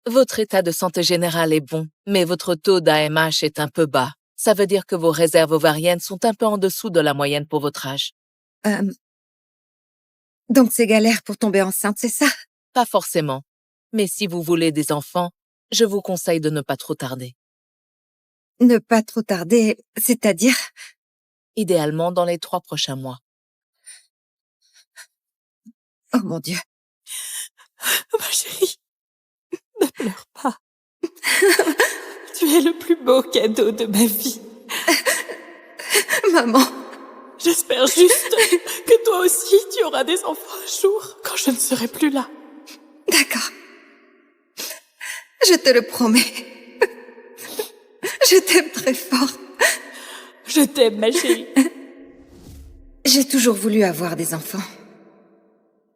Votre état de santé général est bon, mais votre taux d'AMH est un peu bas. Ça veut dire que vos réserves ovariennes sont un peu en dessous de la moyenne pour votre âge. Donc c'est galère pour tomber enceinte, c'est ça? Pas forcément. Mais si vous voulez des enfants, je vous conseille de ne pas trop tarder. Ne pas trop tarder, c'est-à-dire? Idéalement dans les 3 prochains mois. Oh mon Dieu. Ma chérie, ne pleure pas. Tu es le plus beau cadeau de ma vie. Maman. J'espère juste que toi aussi tu auras des enfants un jour, quand je ne serai plus là. D'accord. Je te le promets. Je t'aime très fort. Je t'aime, ma chérie. J'ai toujours voulu avoir des enfants.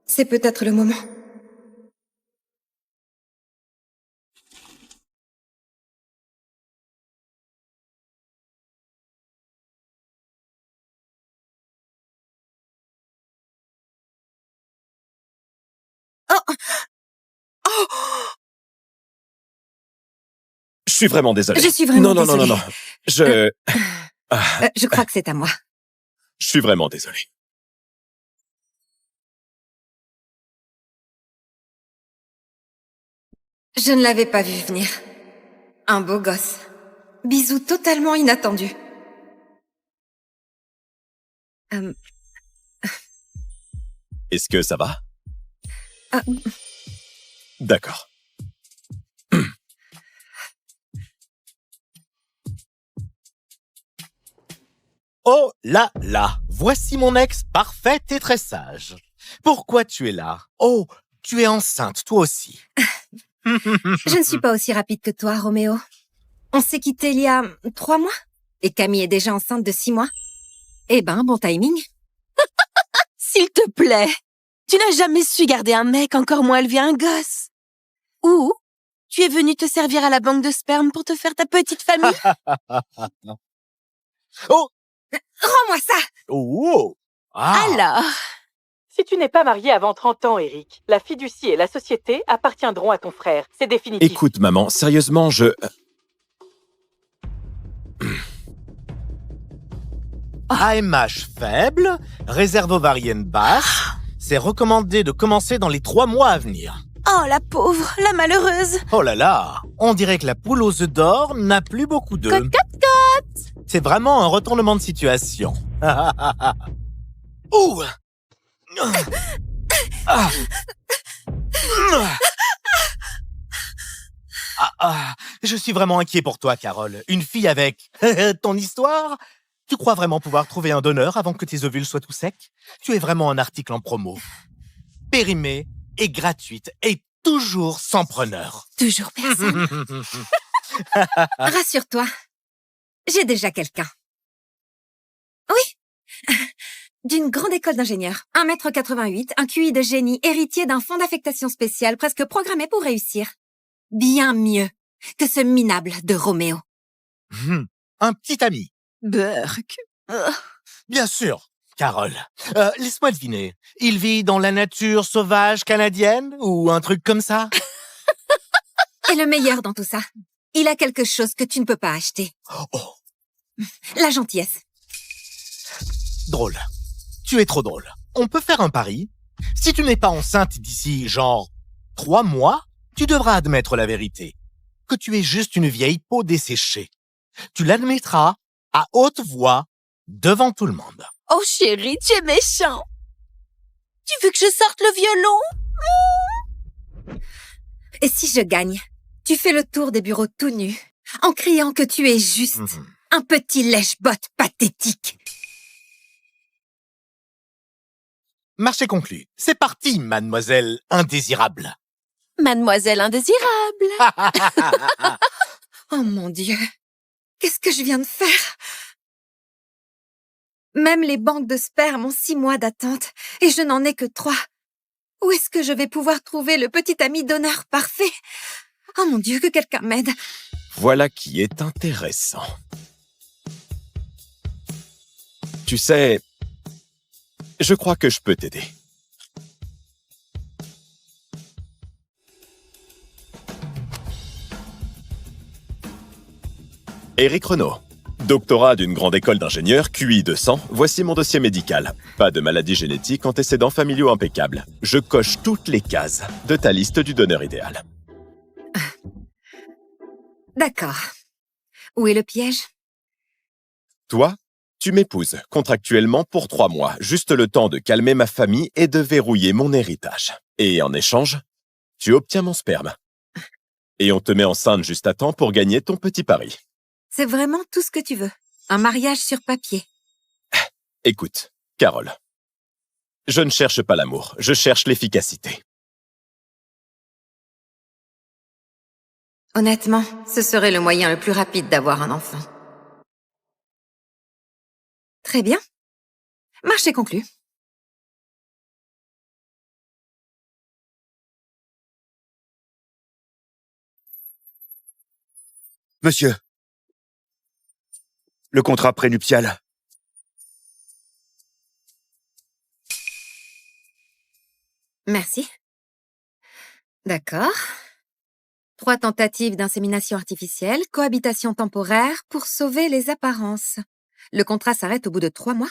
C'est peut-être le moment. Je suis vraiment désolé. Je suis vraiment désolée. Non. Je crois que c'est à moi. Je suis vraiment désolé. Je ne l'avais pas vu venir. Un beau gosse. Bisou totalement inattendu. Est-ce que ça va? Ah. D'accord. Oh là là, voici mon ex parfaite et très sage. Pourquoi tu es là? Oh, tu es enceinte, toi aussi. Je ne suis pas aussi rapide que toi, Roméo. On s'est quittés il y a 3 mois. Et Camille est déjà enceinte de 6 mois. Eh ben, bon timing. S'il te plaît, tu n'as jamais su garder un mec, encore moins élever un gosse. Ou tu es venu te servir à la banque de sperme pour te faire ta petite famille. Oh! Rends-moi ça! Oh! Ah! Alors, Si tu n'es pas marié avant 30 ans, Eric, la fiducie et la société appartiendront à ton frère. C'est définitif. Écoute, maman, sérieusement, AMH faible, réserve ovarienne basse, c'est recommandé de commencer dans les 3 mois à venir. oh la pauvre, la malheureuse. Oh là là, on dirait que la poule aux œufs d'or n'a plus beaucoup d'œufs. Cote, cote, cote. C'est vraiment un retournement de situation. Ouh! Ah. Je suis vraiment inquiet pour toi, Carole. Une fille avec ton histoire? Tu crois vraiment pouvoir trouver un donneur avant que tes ovules soient tout secs? Tu es vraiment un article en promo. Périmée et gratuite et toujours sans preneur. Toujours personne. Rassure-toi. J'ai déjà quelqu'un. Oui. D'une grande école d'ingénieurs. 1m88, un QI de génie, héritier d'un fonds d'affectation spéciale presque programmé pour réussir. Bien mieux que ce minable de Roméo. Un petit ami. Burk. Bien sûr, Carole. Laisse-moi deviner. Il vit dans la nature sauvage canadienne ou un truc comme ça? Et le meilleur dans tout ça, il a quelque chose que tu ne peux pas acheter. Oh, La gentillesse. drôle. Tu es trop drôle. On peut faire un pari. Si tu n'es pas enceinte d'ici, genre, 3 mois, tu devras admettre la vérité. Que tu es juste une vieille peau desséchée. Tu l'admettras à haute voix devant tout le monde. Oh chérie, tu es méchant. Tu veux que je sorte le violon? Et si je gagne, tu fais le tour des bureaux tout nu, en criant que tu es juste un petit lèche-botte pathétique. Marché conclu. C'est parti, mademoiselle indésirable. Mademoiselle indésirable. Oh mon Dieu, qu'est-ce que je viens de faire? Même les banques de sperme ont 6 mois d'attente et je n'en ai que 3. Où est-ce que je vais pouvoir trouver le petit ami donneur parfait? Oh mon Dieu, que quelqu'un m'aide. Voilà qui est intéressant. Tu sais, je crois que je peux t'aider. Éric Renaud. Doctorat d'une grande école d'ingénieurs, QI 200, voici mon dossier médical. Pas de maladie génétique, antécédents familiaux impeccables. Je coche toutes les cases de ta liste du donneur idéal. D'accord. Où est le piège? Toi, tu m'épouses contractuellement pour 3 mois, juste le temps de calmer ma famille et de verrouiller mon héritage. Et en échange, tu obtiens mon sperme. Et on te met enceinte juste à temps pour gagner ton petit pari. C'est vraiment tout ce que tu veux. Un mariage sur papier. Écoute, Carole, je ne cherche pas l'amour, je cherche l'efficacité. Honnêtement, ce serait le moyen le plus rapide d'avoir un enfant. Très bien. Marché conclu. Monsieur, le contrat prénuptial. Merci. D'accord. 3 tentatives d'insémination artificielle, cohabitation temporaire pour sauver les apparences. Le contrat s'arrête au bout de 3 mois.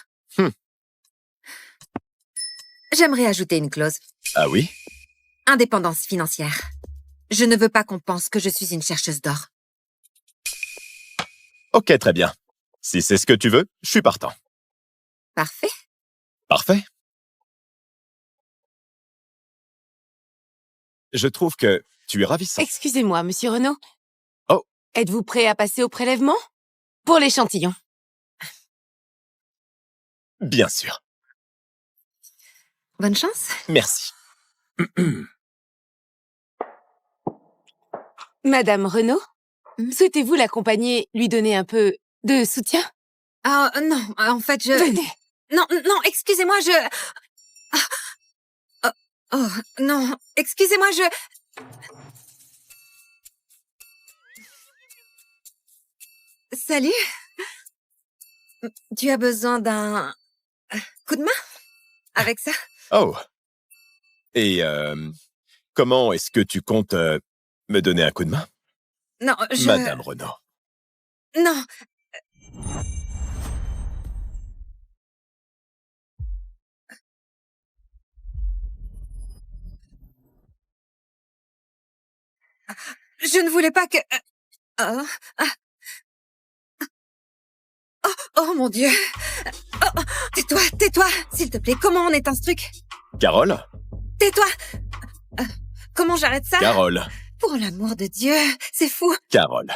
J'aimerais ajouter une clause. Ah oui? Indépendance financière. Je ne veux pas qu'on pense que je suis une chercheuse d'or. Ok, très bien. Si c'est ce que tu veux, je suis partant. Parfait. Parfait. Je trouve que tu es ravissant. Excusez-moi, monsieur Renaud. Oh. Êtes-vous prêt à passer au prélèvement? Pour l'échantillon. Bien sûr. Bonne chance. Merci. Madame Renaud, souhaitez-vous l'accompagner, lui donner un peu de soutien? Ah non, en fait, je... Venez. Non, excusez-moi, Oh, non, excusez-moi, Salut. Tu as besoin d'un coup de main avec ça? Oh. Et comment est-ce que tu comptes me donner un coup de main? Non, Madame Renaud. Non. Je ne voulais pas que... Oh mon Dieu. Oh, tais-toi, s'il te plaît. Comment on éteint ce truc? Carole? Tais-toi. Comment j'arrête ça? Carole. Pour l'amour de Dieu, c'est fou. Carole.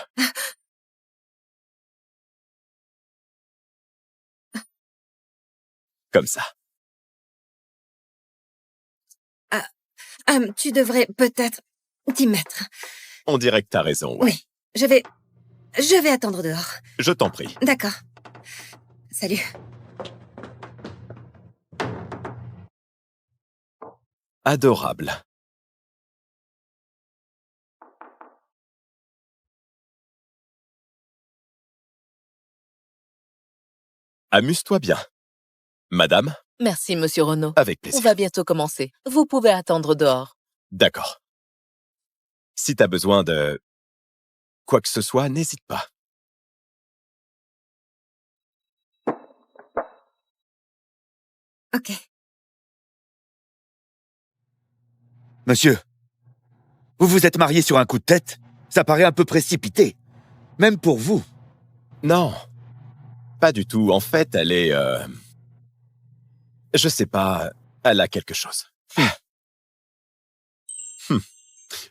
Comme ça. Tu devrais peut-être t'y mettre. On dirait que t'as raison, ouais. Oui, je vais attendre dehors. Je t'en prie. D'accord. Salut. Adorable. Amuse-toi bien. Madame, Merci, monsieur Renaud. avec On plaisir. va bientôt commencer. Vous pouvez attendre dehors. D'accord. Si t'as besoin de quoi que ce soit, n'hésite pas. Ok. Monsieur, vous vous êtes marié sur un coup de tête? Ça paraît un peu précipité. Même pour vous. Non, pas du tout. En fait, elle est... Je sais pas, elle a quelque chose.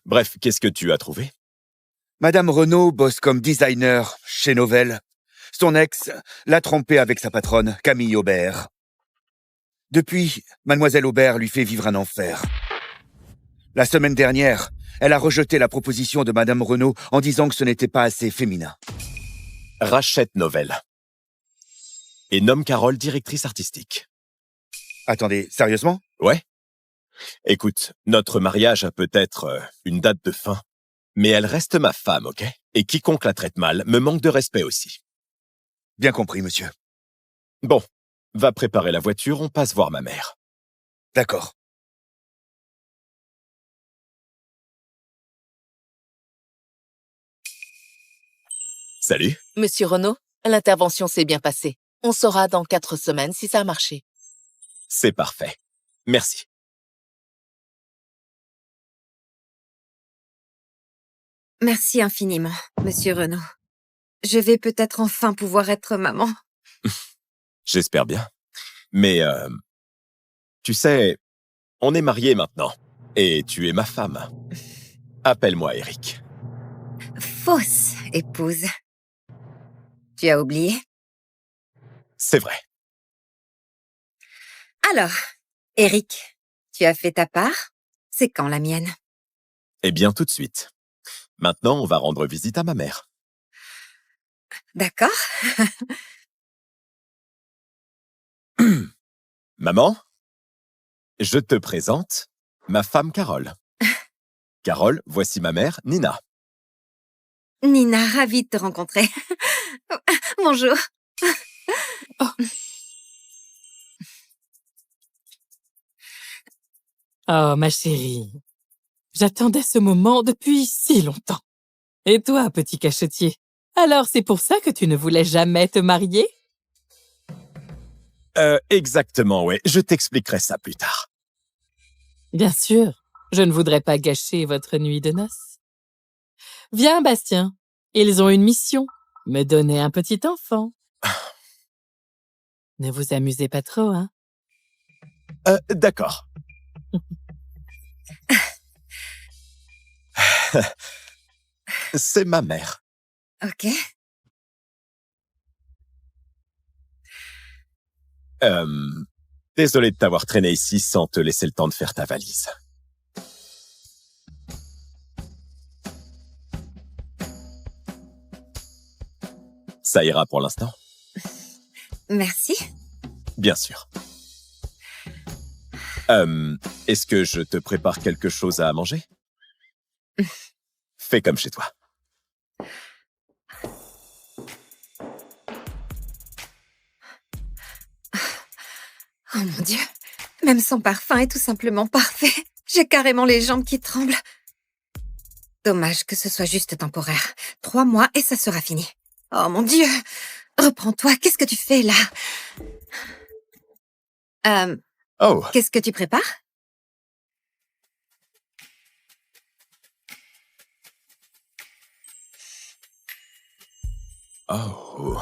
Bref, qu'est-ce que tu as trouvé? Madame Renaud bosse comme designer chez Novell. Son ex l'a trompée avec sa patronne, Camille Aubert. Depuis, Mademoiselle Aubert lui fait vivre un enfer. La semaine dernière, elle a rejeté la proposition de Madame Renaud en disant que ce n'était pas assez féminin. Rachète Novell. Et nomme Carole directrice artistique. Attendez, sérieusement? Ouais. Écoute, notre mariage a peut-être une date de fin, mais elle reste ma femme, ok? Et quiconque la traite mal me manque de respect aussi. Bien compris, monsieur. Bon, va préparer la voiture, on passe voir ma mère. D'accord. Salut. Monsieur Renaud, l'intervention s'est bien passée. On saura dans 4 semaines si ça a marché. C'est parfait. Merci. Merci infiniment, Monsieur Renaud. Je vais peut-être enfin pouvoir être maman. J'espère bien. Mais, tu sais, on est mariés maintenant. Et tu es ma femme. Appelle-moi Eric. Fausse épouse. Tu as oublié? C'est vrai. Alors, Eric, tu as fait ta part? C'est quand la mienne? Eh bien, tout de suite. Maintenant, on va rendre visite à ma mère. D'accord. Maman, je te présente ma femme Carole. Carole, voici ma mère, Nina. Nina, ravie de te rencontrer. Bonjour. Oh, ma chérie. J'attendais ce moment depuis si longtemps. Et toi, petit cachetier? Alors c'est pour ça que tu ne voulais jamais te marier? Exactement, ouais. Je t'expliquerai ça plus tard. Bien sûr, je ne voudrais pas gâcher votre nuit de noces. Viens, Bastien. Ils ont une mission. Me donner un petit enfant. Ne vous amusez pas trop, hein? D'accord. C'est ma mère. Ok. Désolé de t'avoir traîné ici sans te laisser le temps de faire ta valise. Ça ira pour l'instant? Merci. Bien sûr. Est-ce que je te prépare quelque chose à manger? Fais comme chez toi. Oh mon Dieu. Même son parfum est tout simplement parfait. J'ai carrément les jambes qui tremblent. Dommage que ce soit juste temporaire. 3 mois et ça sera fini. Oh mon Dieu. Reprends-toi. Qu'est-ce que tu fais là? Oh, Qu'est-ce que tu prépares? oh,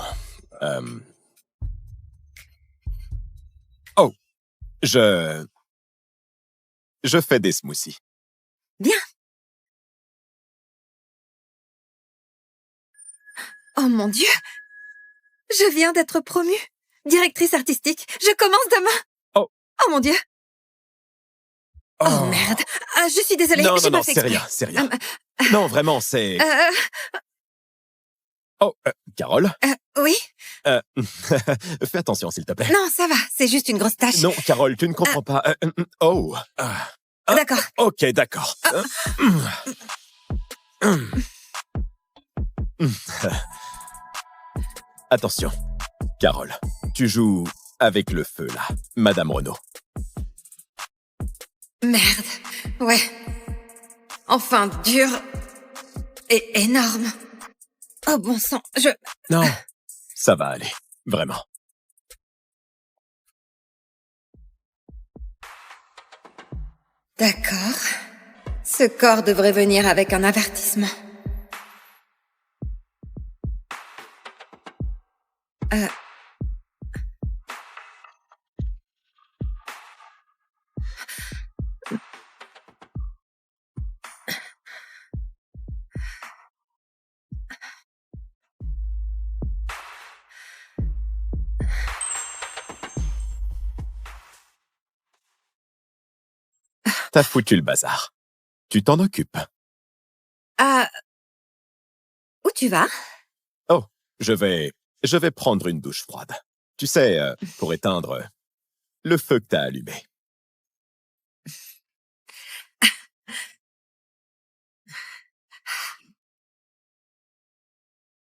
oh, je fais des smoothies. Bien. Oh mon Dieu. Je viens d'être promue. Directrice artistique. Je commence demain. Oh. Oh mon Dieu. Oh merde. Ah, je suis désolée. Non, j'ai non, pas non, fait c'est exprès. rien, c'est rien. Non, vraiment, c'est... Oh, Carole, Oui? fais attention, s'il te plaît. Non, ça va. C'est juste une grosse tache. Non, Carole, tu ne comprends pas. Oh. D'accord. Ok, d'accord. Attention, Carole, tu joues avec le feu, là, Madame Renaud. Merde. Ouais. Enfin, dur. Et énorme. Oh bon sang, Non, ça va aller, vraiment. D'accord. Ce corps devrait venir avec un avertissement. T'as foutu le bazar. Tu t'en occupes. Où tu vas? Oh, je vais prendre une douche froide. Tu sais, pour éteindre le feu que t'as allumé.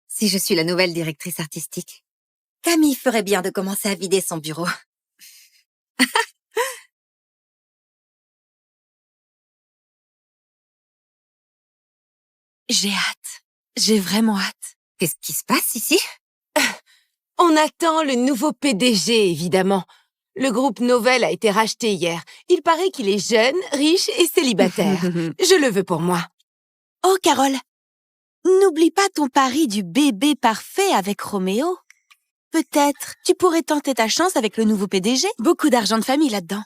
Si je suis la nouvelle directrice artistique, Camille ferait bien de commencer à vider son bureau. J'ai hâte. J'ai vraiment hâte. Qu'est-ce qui se passe ici? On attend le nouveau PDG, évidemment. Le groupe Novel a été racheté hier. Il paraît qu'il est jeune, riche et célibataire. Je le veux pour moi. Oh, Carole, n'oublie pas ton pari du bébé parfait avec Roméo. Peut-être tu pourrais tenter ta chance avec le nouveau PDG. Beaucoup d'argent de famille là-dedans.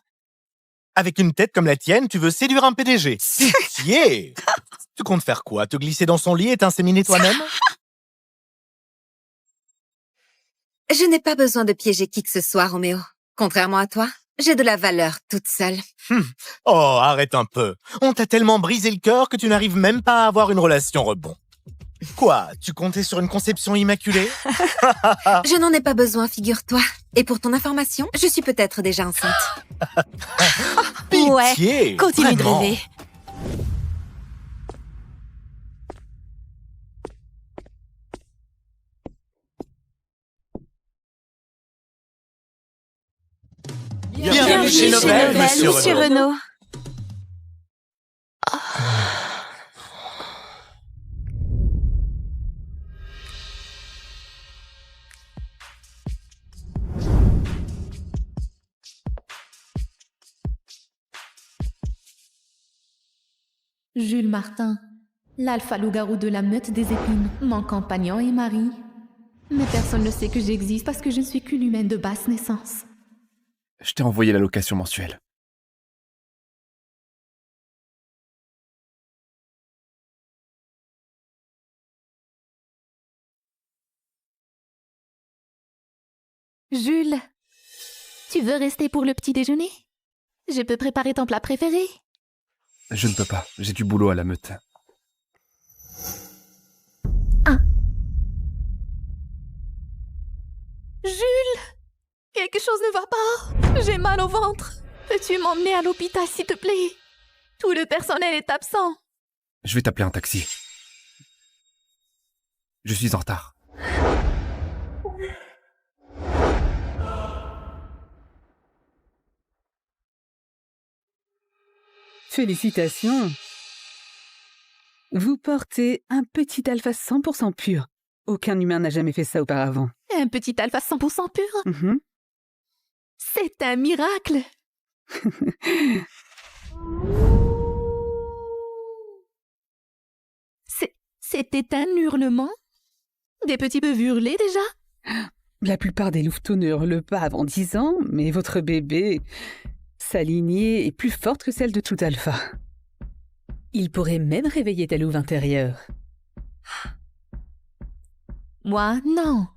Avec une tête comme la tienne, tu veux séduire un PDG. Pitié! Tu comptes faire quoi? Te glisser dans son lit et t'inséminer toi-même? Je n'ai pas besoin de piéger qui que ce soit, Roméo. Contrairement à toi, j'ai de la valeur toute seule. Oh, arrête un peu. On t'a tellement brisé le cœur que tu n'arrives même pas à avoir une relation rebond. Quoi? Tu comptais sur une conception immaculée? Je n'en ai pas besoin, figure-toi. Et pour ton information, je suis peut-être déjà enceinte. Pitié! Ouais, continue vraiment. de rêver. Bienvenue chez Novel, Monsieur Renaud. Renaud. Jules Martin, l'alpha loup-garou de la meute des épines, mon compagnon et mari. Mais personne ne sait que j'existe parce que je ne suis qu'une humaine de basse naissance. Je t'ai envoyé la location mensuelle. Jules, tu veux rester pour le petit déjeuner? Je peux préparer ton plat préféré. Je ne peux pas, j'ai du boulot à la meute. Jules, quelque chose ne va pas. J'ai mal au ventre. Peux-tu m'emmener à l'hôpital, s'il te plaît? Tout le personnel est absent. Je vais t'appeler un taxi. Je suis en retard. Félicitations. Vous portez un petit alpha 100% pur. Aucun humain n'a jamais fait ça auparavant. Un petit alpha 100% pur? Mhm. C'est un miracle. C'était un hurlement? Des petits bœufs hurlés déjà? La plupart des louveteaux ne hurlent pas avant 10 ans, mais votre bébé, sa lignée est plus forte que celle de tout alpha. Il pourrait même réveiller ta louve intérieure. Moi, non.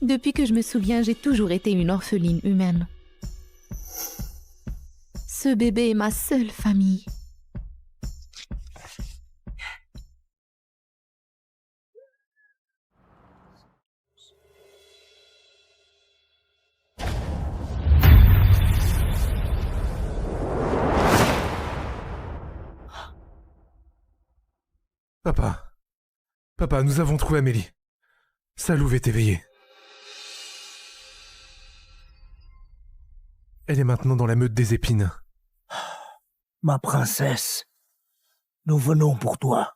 Depuis que je me souviens, j'ai toujours été une orpheline humaine. Ce bébé est ma seule famille. Papa, nous avons trouvé Amélie. Sa louve est éveillée. Elle est maintenant dans la meute des épines. Ma princesse, nous venons pour toi.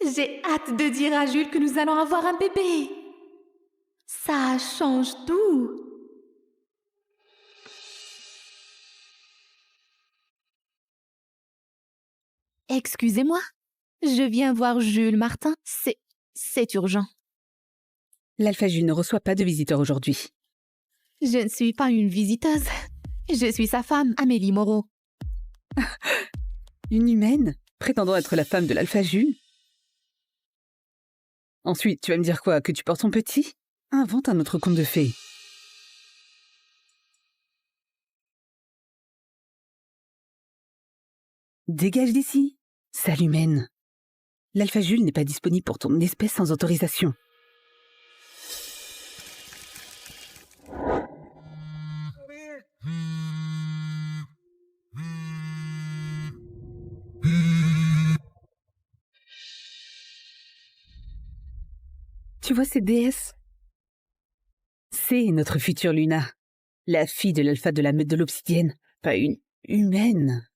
J'ai hâte de dire à Jules que nous allons avoir un bébé. Ça change tout. Excusez-moi, je viens voir Jules Martin. C'est urgent. L'alpha Jules ne reçoit pas de visiteurs aujourd'hui. Je ne suis pas une visiteuse. Je suis sa femme, Amélie Moreau. Une humaine prétendant être la femme de l'alpha Jules? Ensuite, tu vas me dire quoi? Que tu portes ton petit? Invente un autre conte de fées. Dégage d'ici, sale humaine. L'alpha Jules n'est pas disponible pour ton espèce sans autorisation. Tu vois cette déesse? C'est notre future Luna, La fille de l'alpha de la meute de l'obsidienne, pas une humaine.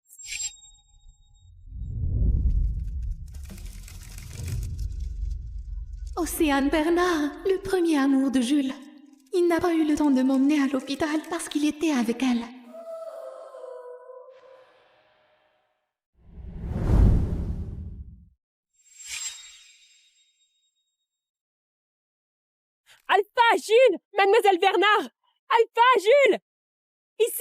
Océane Bernard, le premier amour de Jules. Il n'a pas eu le temps de m'emmener à l'hôpital parce qu'il était avec elle. Alpha, Jules! Mademoiselle Bernard! Alpha, Jules! Ici,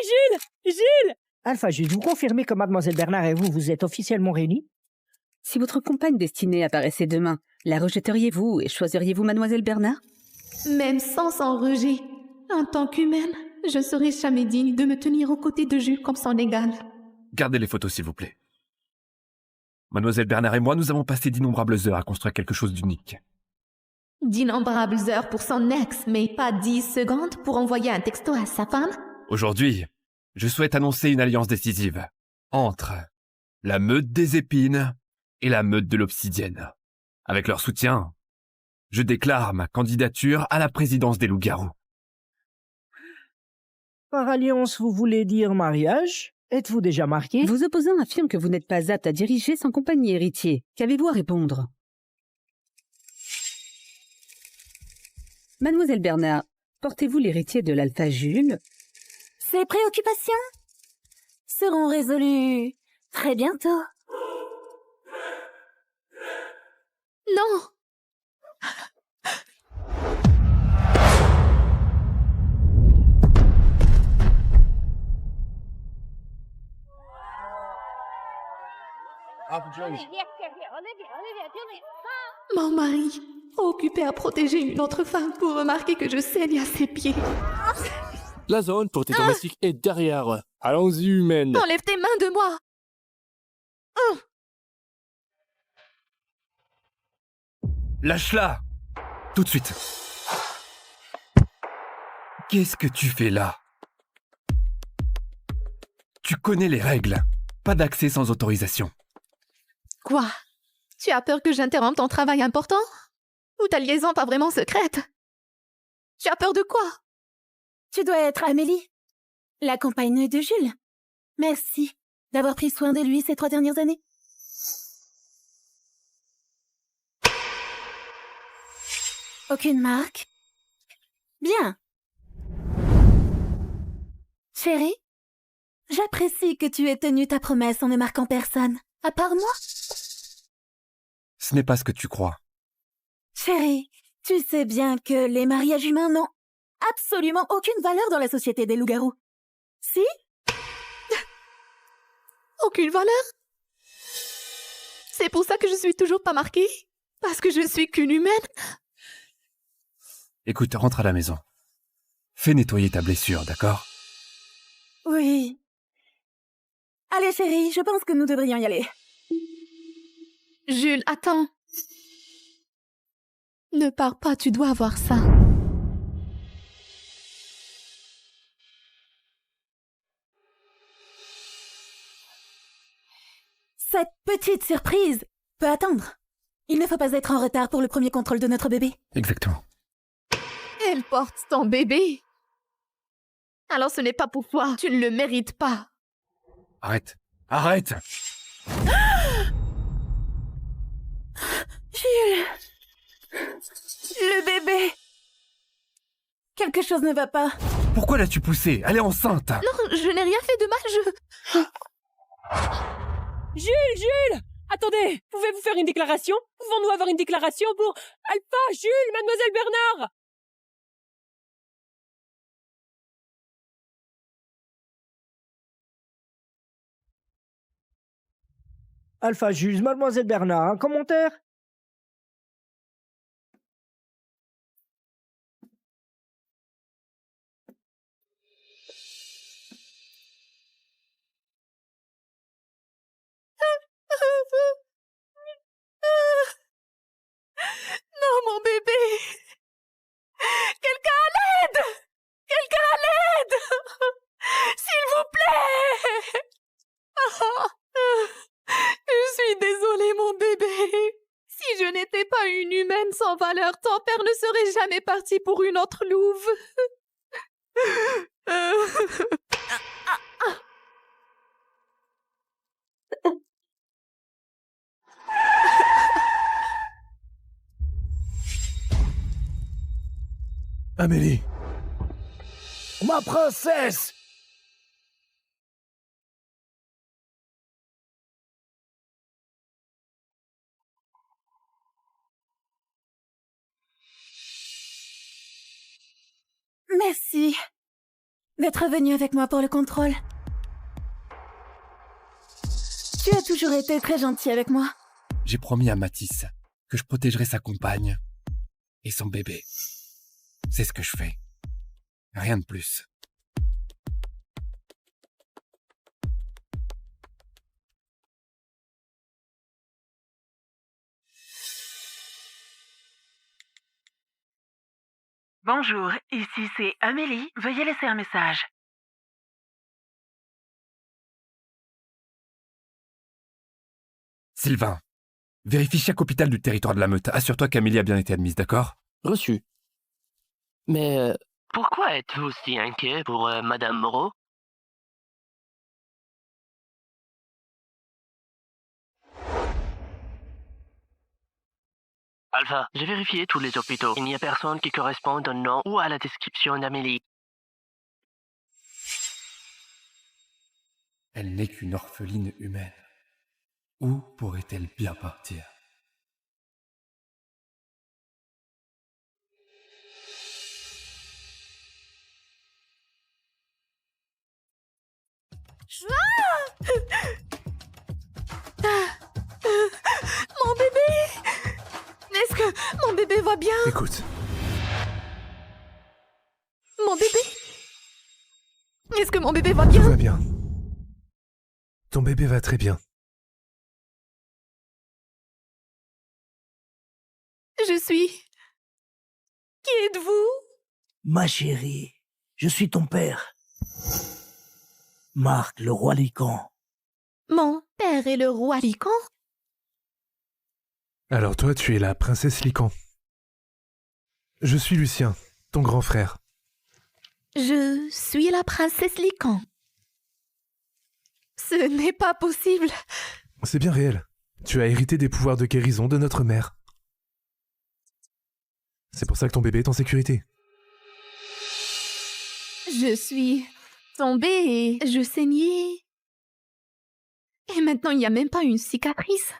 Jules! Jules! Alpha, Jules, vous confirmez que Mademoiselle Bernard et vous êtes officiellement réunis? Si votre compagne destinée apparaissait demain, la rejetteriez-vous et choisiriez-vous Mademoiselle Bernard? Même sans son rejet, en tant qu'humaine, je ne serais jamais digne de me tenir aux côtés de Jules comme son égal. Gardez les photos, s'il vous plaît. Mademoiselle Bernard et moi, nous avons passé d'innombrables heures à construire quelque chose d'unique. D'innombrables heures pour son ex, mais pas 10 secondes pour envoyer un texto à sa femme? Aujourd'hui, je souhaite annoncer une alliance décisive entre la meute des épines et la meute de l'obsidienne. Avec leur soutien, je déclare ma candidature à la présidence des loups-garous. Par alliance, vous voulez dire mariage? Êtes-vous déjà marié? Vos opposants affirment que vous n'êtes pas apte à diriger sans compagnie héritier. Qu'avez-vous à répondre? Mademoiselle Bernard, portez-vous l'héritier de l'alpha Jules? Ces préoccupations seront résolues très bientôt. Non! Mon mari, occupé à protéger une autre femme pour remarquer que je saigne à ses pieds. La zone pour tes domestiques est derrière. Allons-y, humaine. Enlève tes mains de moi! Lâche-la! Tout de suite. Qu'est-ce que tu fais là? Tu connais les règles. Pas d'accès sans autorisation. Quoi? Tu as peur que j'interrompe ton travail important? Ou ta liaison pas vraiment secrète? Tu as peur de quoi? Tu dois être Amélie, la compagne de Jules. Merci d'avoir pris soin de lui ces 3 dernières années. Aucune marque? Bien. Chérie, j'apprécie que tu aies tenu ta promesse en ne marquant personne, à part moi. Ce n'est pas ce que tu crois. Chérie, tu sais bien que les mariages humains n'ont absolument aucune valeur dans la société des loups-garous. Si? Aucune valeur? C'est pour ça que je suis toujours pas marquée? Parce que je ne suis qu'une humaine? Écoute, rentre à la maison. Fais nettoyer ta blessure, d'accord? Oui. Allez chérie, je pense que nous devrions y aller. Jules, attends. Ne pars pas, tu dois voir ça. Cette petite surprise peut attendre. Il ne faut pas être en retard pour le premier contrôle de notre bébé. Exactement. Elle porte ton bébé. Alors ce n'est pas pour toi. Tu ne le mérites pas. Arrête. Arrête! Jules! Le bébé! Quelque chose ne va pas. Pourquoi l'as-tu poussée? Elle est enceinte! Non, je n'ai rien fait de mal, Jules! Attendez, pouvez-vous faire une déclaration? Pouvons-nous avoir une déclaration pour Alpha, Jules, Mademoiselle Bernard? Alpha, Jules, Mademoiselle Bernard, un commentaire? Non, mon bébé! Quelqu'un à l'aide! Quelqu'un à l'aide! S'il vous plaît! Je suis désolée, mon bébé. Si je n'étais pas une humaine sans valeur, ton père ne serait jamais parti pour une autre louve. Amélie! Ma princesse! Merci d'être venu avec moi pour le contrôle. Tu as toujours été très gentil avec moi. J'ai promis à Matisse que je protégerai sa compagne et son bébé. C'est ce que je fais. Rien de plus. Bonjour, ici c'est Amélie. Veuillez laisser un message. Sylvain, vérifie chaque hôpital du territoire de la Meute. Assure-toi qu'Amélie a bien été admise, d'accord? Reçu. Mais Pourquoi êtes-vous si inquiet pour Madame Moreau? Alpha, j'ai vérifié tous les hôpitaux. Il n'y a personne qui corresponde au nom ou à la description d'Amélie. Elle n'est qu'une orpheline humaine. Où pourrait-elle bien partir? Mon bébé! Est-ce que mon bébé va bien? Écoute, Mon bébé? Est-ce que mon bébé va tout bien? va bien. Ton bébé va très bien. Je suis... Qui êtes-vous? Ma chérie, je suis ton père. Marc, le roi Lycan. Mon père est le roi Lycan? Alors toi, tu es la princesse Lycan. Je suis Lucien, ton grand frère. Je suis la princesse Lycan. Ce n'est pas possible. C'est bien réel. Tu as hérité des pouvoirs de guérison de notre mère. C'est pour ça que ton bébé est en sécurité. Je suis tombée et je saignais. Et maintenant, il n'y a même pas une cicatrice.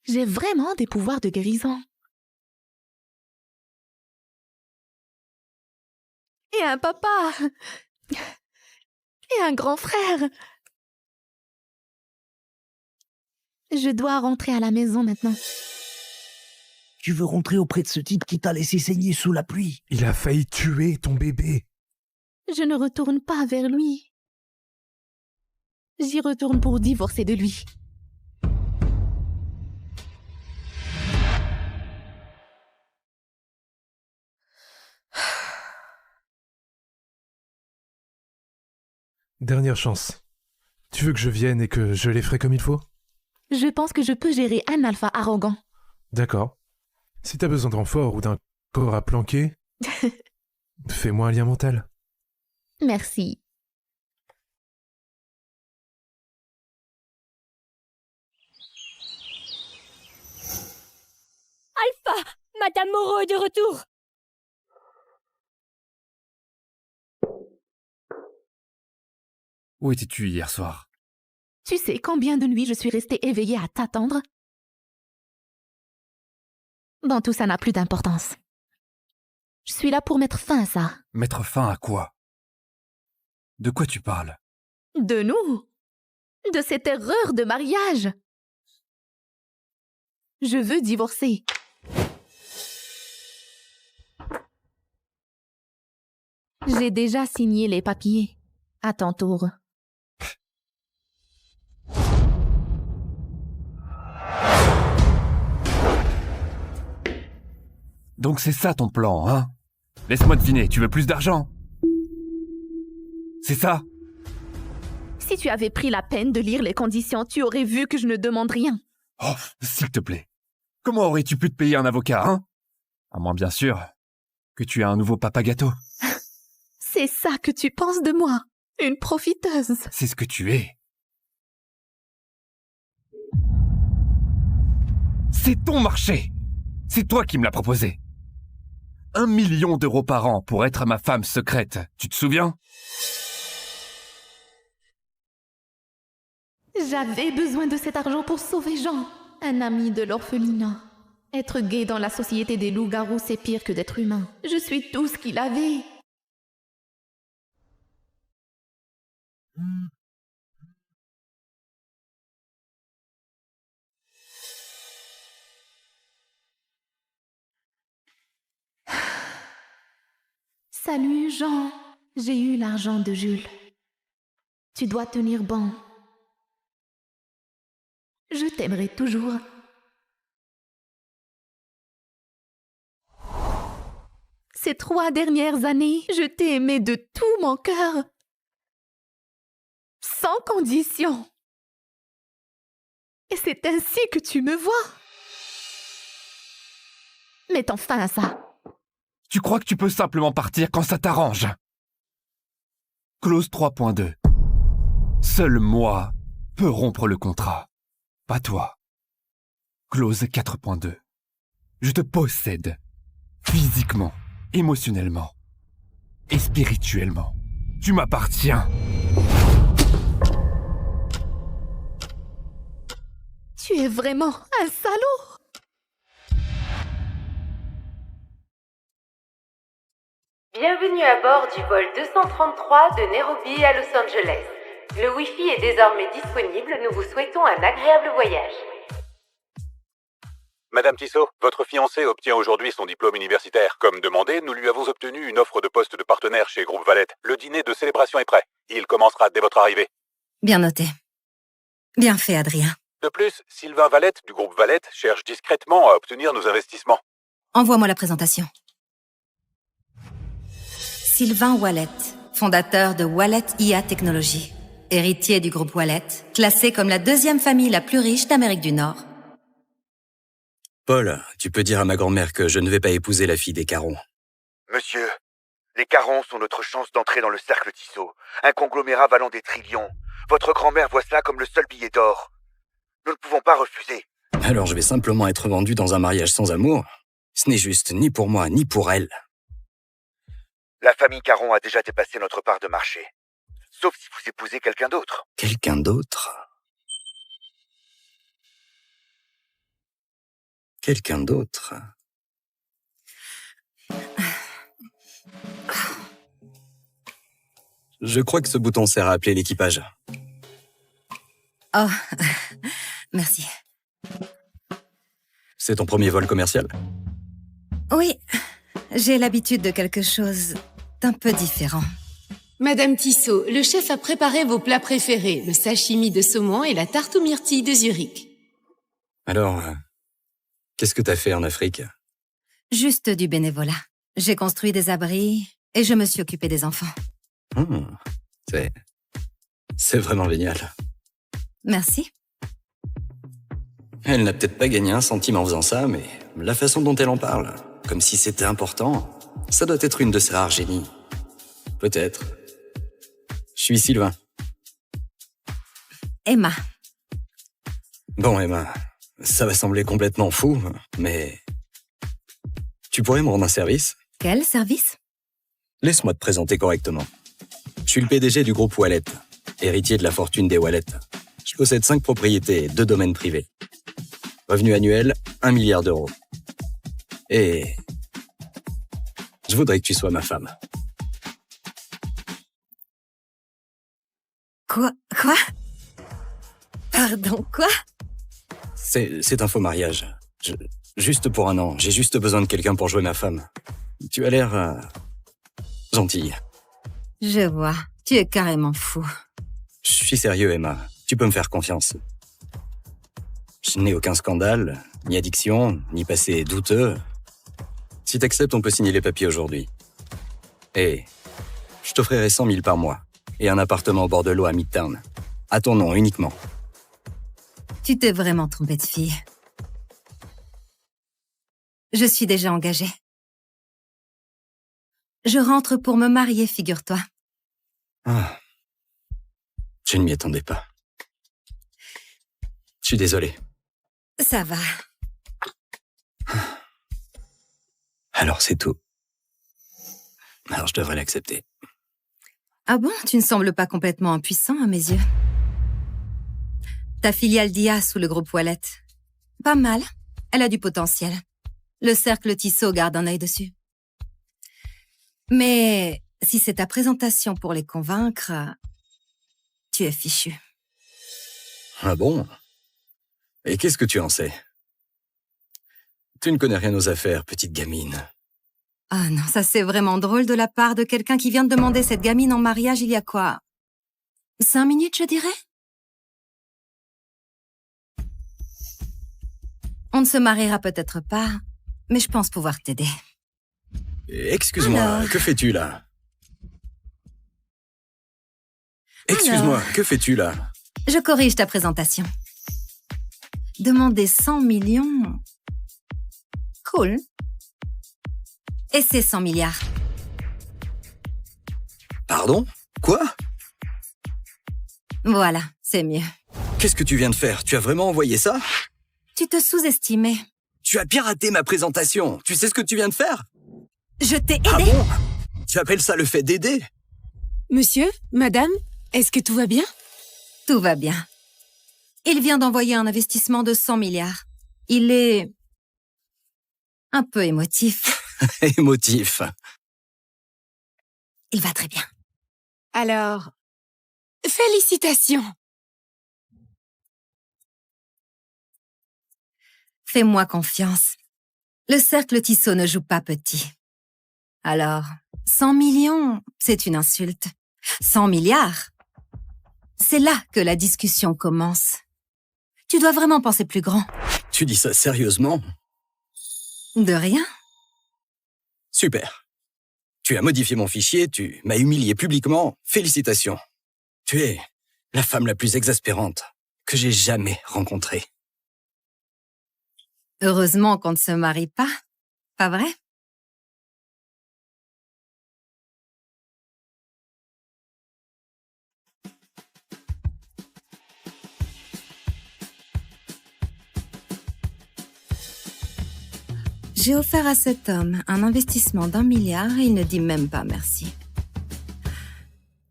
J'ai vraiment des pouvoirs de guérison. Et un papa. Et un grand frère. Je dois rentrer à la maison maintenant. Tu veux rentrer auprès de ce type qui t'a laissé saigner sous la pluie? Il a failli tuer ton bébé. Je ne retourne pas vers lui. J'y retourne pour divorcer de lui. Dernière chance. Tu veux que je vienne et que je les ferai comme il faut? Je pense que je peux gérer un alpha arrogant. D'accord. Si t'as besoin de renfort ou d'un corps à planquer, fais-moi un lien mental. Merci. Alpha! Madame Moreau est de retour! Où étais-tu hier soir? Tu sais combien de nuits je suis restée éveillée à t'attendre? Bon, tout ça n'a plus d'importance. Je suis là pour mettre fin à ça. Mettre fin à quoi? De quoi tu parles? De nous? De cette erreur de mariage? Je veux divorcer. J'ai déjà signé les papiers. À ton tour. Donc c'est ça ton plan, hein? Laisse-moi deviner, tu veux plus d'argent? C'est ça? Si tu avais pris la peine de lire les conditions, tu aurais vu que je ne demande rien. Oh, s'il te plaît. Comment aurais-tu pu te payer un avocat, hein? À moins, bien sûr, Que tu as un nouveau papa gâteau. C'est ça que tu penses de moi, une profiteuse. C'est ce que tu es. C'est ton marché. C'est toi qui me l'as proposé. 1 million d'euros par an pour être ma femme secrète. Tu te souviens? J'avais besoin de cet argent pour sauver Jean, un ami de l'orphelinat. Être gay dans la société des loups-garous, c'est pire que d'être humain. Je suis tout ce qu'il avait. Salut Jean, j'ai eu l'argent de Jules. Tu dois tenir bon. Je t'aimerai toujours. Ces 3 dernières années, je t'ai aimé de tout mon cœur. Sans condition. Et c'est ainsi que tu me vois. Mettons fin à ça. Tu crois que tu peux simplement partir quand ça t'arrange? Clause 3.2. Seul moi peux rompre le contrat. Pas toi. Clause 4.2. Je te possède. Physiquement, émotionnellement et spirituellement. Tu m'appartiens. Tu es vraiment un salaud. Bienvenue à bord du vol 233 de Nairobi à Los Angeles. Le Wi-Fi est désormais disponible, nous vous souhaitons un agréable voyage. Madame Tissot, votre fiancé obtient aujourd'hui son diplôme universitaire. Comme demandé, nous lui avons obtenu une offre de poste de partenaire chez Groupe Valette. Le dîner de célébration est prêt. Il commencera dès votre arrivée. Bien noté. Bien fait, Adrien. De plus, Sylvain Valette du Groupe Valette cherche discrètement à obtenir nos investissements. Envoie-moi la présentation. Sylvain Wallet, fondateur de Wallet IA Technologies, héritier du groupe Wallet, classé comme la 2e famille la plus riche d'Amérique du Nord. Paul, tu peux dire à ma grand-mère que je ne vais pas épouser la fille des Caron. Monsieur, les Carons sont notre chance d'entrer dans le cercle Tissot, un conglomérat valant des trillions. Votre grand-mère voit cela comme le seul billet d'or. Nous ne pouvons pas refuser. Alors je vais simplement être vendu dans un mariage sans amour. Ce n'est juste ni pour moi, ni pour elle. La famille Caron a déjà dépassé notre part de marché. Sauf si vous épousez quelqu'un d'autre. Quelqu'un d'autre? Quelqu'un d'autre? Je crois que ce bouton sert à appeler l'équipage. Oh, merci. C'est ton premier vol commercial? Oui, j'ai l'habitude de quelque chose d'un peu différent. Madame Tissot, le chef a préparé vos plats préférés, le sashimi de saumon et la tarte aux myrtilles de Zurich. Alors, qu'est-ce que t'as fait en Afrique? Juste du bénévolat. J'ai construit des abris et je me suis occupée des enfants. C'est vraiment génial. Merci. Elle n'a peut-être pas gagné un centime en faisant ça, mais la façon dont elle en parle, comme si c'était important, ça doit être une de ses rares génies. Peut-être. Je suis Sylvain. Emma. Bon, Emma, ça va sembler complètement fou, mais... Tu pourrais me rendre un service? Quel service? Laisse-moi te présenter correctement. Je suis le PDG du groupe Wallet, héritier de la fortune des Wallet. Je possède 5 propriétés et 2 domaines privés. Revenu annuel, 1 milliard d'euros. Et... je voudrais que tu sois ma femme. Quoi? Pardon, quoi? C'est un faux mariage. Juste pour un an, j'ai juste besoin de quelqu'un pour jouer ma femme. Tu as l'air... gentille. Je vois, tu es carrément fou. Je suis sérieux, Emma. Tu peux me faire confiance. Je n'ai aucun scandale, ni addiction, ni passé douteux. Si t'acceptes, on peut signer les papiers aujourd'hui. Et je t'offrirai 100 000 par mois et un appartement au bord de l'eau à Midtown. À ton nom uniquement. Tu t'es vraiment trompé de fille. Je suis déjà engagée. Je rentre pour me marier, figure-toi. Ah. Je ne m'y attendais pas. Je suis désolé. Ça va. Alors c'est tout. Alors je devrais l'accepter. Ah bon? Tu ne sembles pas complètement impuissant à mes yeux. Ta filiale d'IA sous le groupe Wallet. Pas mal. Elle a du potentiel. Le cercle Tissot garde un œil dessus. Mais si c'est ta présentation pour les convaincre, tu es fichu. Ah bon? Et qu'est-ce que tu en sais? Tu ne connais rien aux affaires, petite gamine. Ah non, ça c'est vraiment drôle de la part de quelqu'un qui vient de demander cette gamine en mariage il y a quoi? 5 minutes, je dirais? On ne se mariera peut-être pas, mais je pense pouvoir t'aider. Excuse-moi, Alors... que fais-tu là? Excuse-moi, que fais-tu là? Je corrige ta présentation. Demander 100 millions... Cool. Et c'est 100 milliards. Pardon? Quoi? Voilà, c'est mieux. Qu'est-ce que tu viens de faire? Tu as vraiment envoyé ça? Tu te sous-estimais. Tu as piraté ma présentation. Tu sais ce que tu viens de faire? Je t'ai aidé. Ah bon? Tu appelles ça le fait d'aider? Monsieur, madame, est-ce que tout va bien? Tout va bien. Il vient d'envoyer un investissement de 100 milliards. Il est... un peu émotif. Émotif. Il va très bien. Alors, félicitations. Fais-moi confiance. Le cercle Tissot ne joue pas petit. Alors, 100 millions, c'est une insulte. 100 milliards, c'est là que la discussion commence. Tu dois vraiment penser plus grand. Tu dis ça sérieusement? De rien. Super. Tu as modifié mon fichier, tu m'as humilié publiquement. Félicitations. Tu es la femme la plus exaspérante que j'ai jamais rencontrée. Heureusement qu'on ne se marie pas, pas vrai? J'ai offert à cet homme un investissement d'1 milliard et il ne dit même pas merci.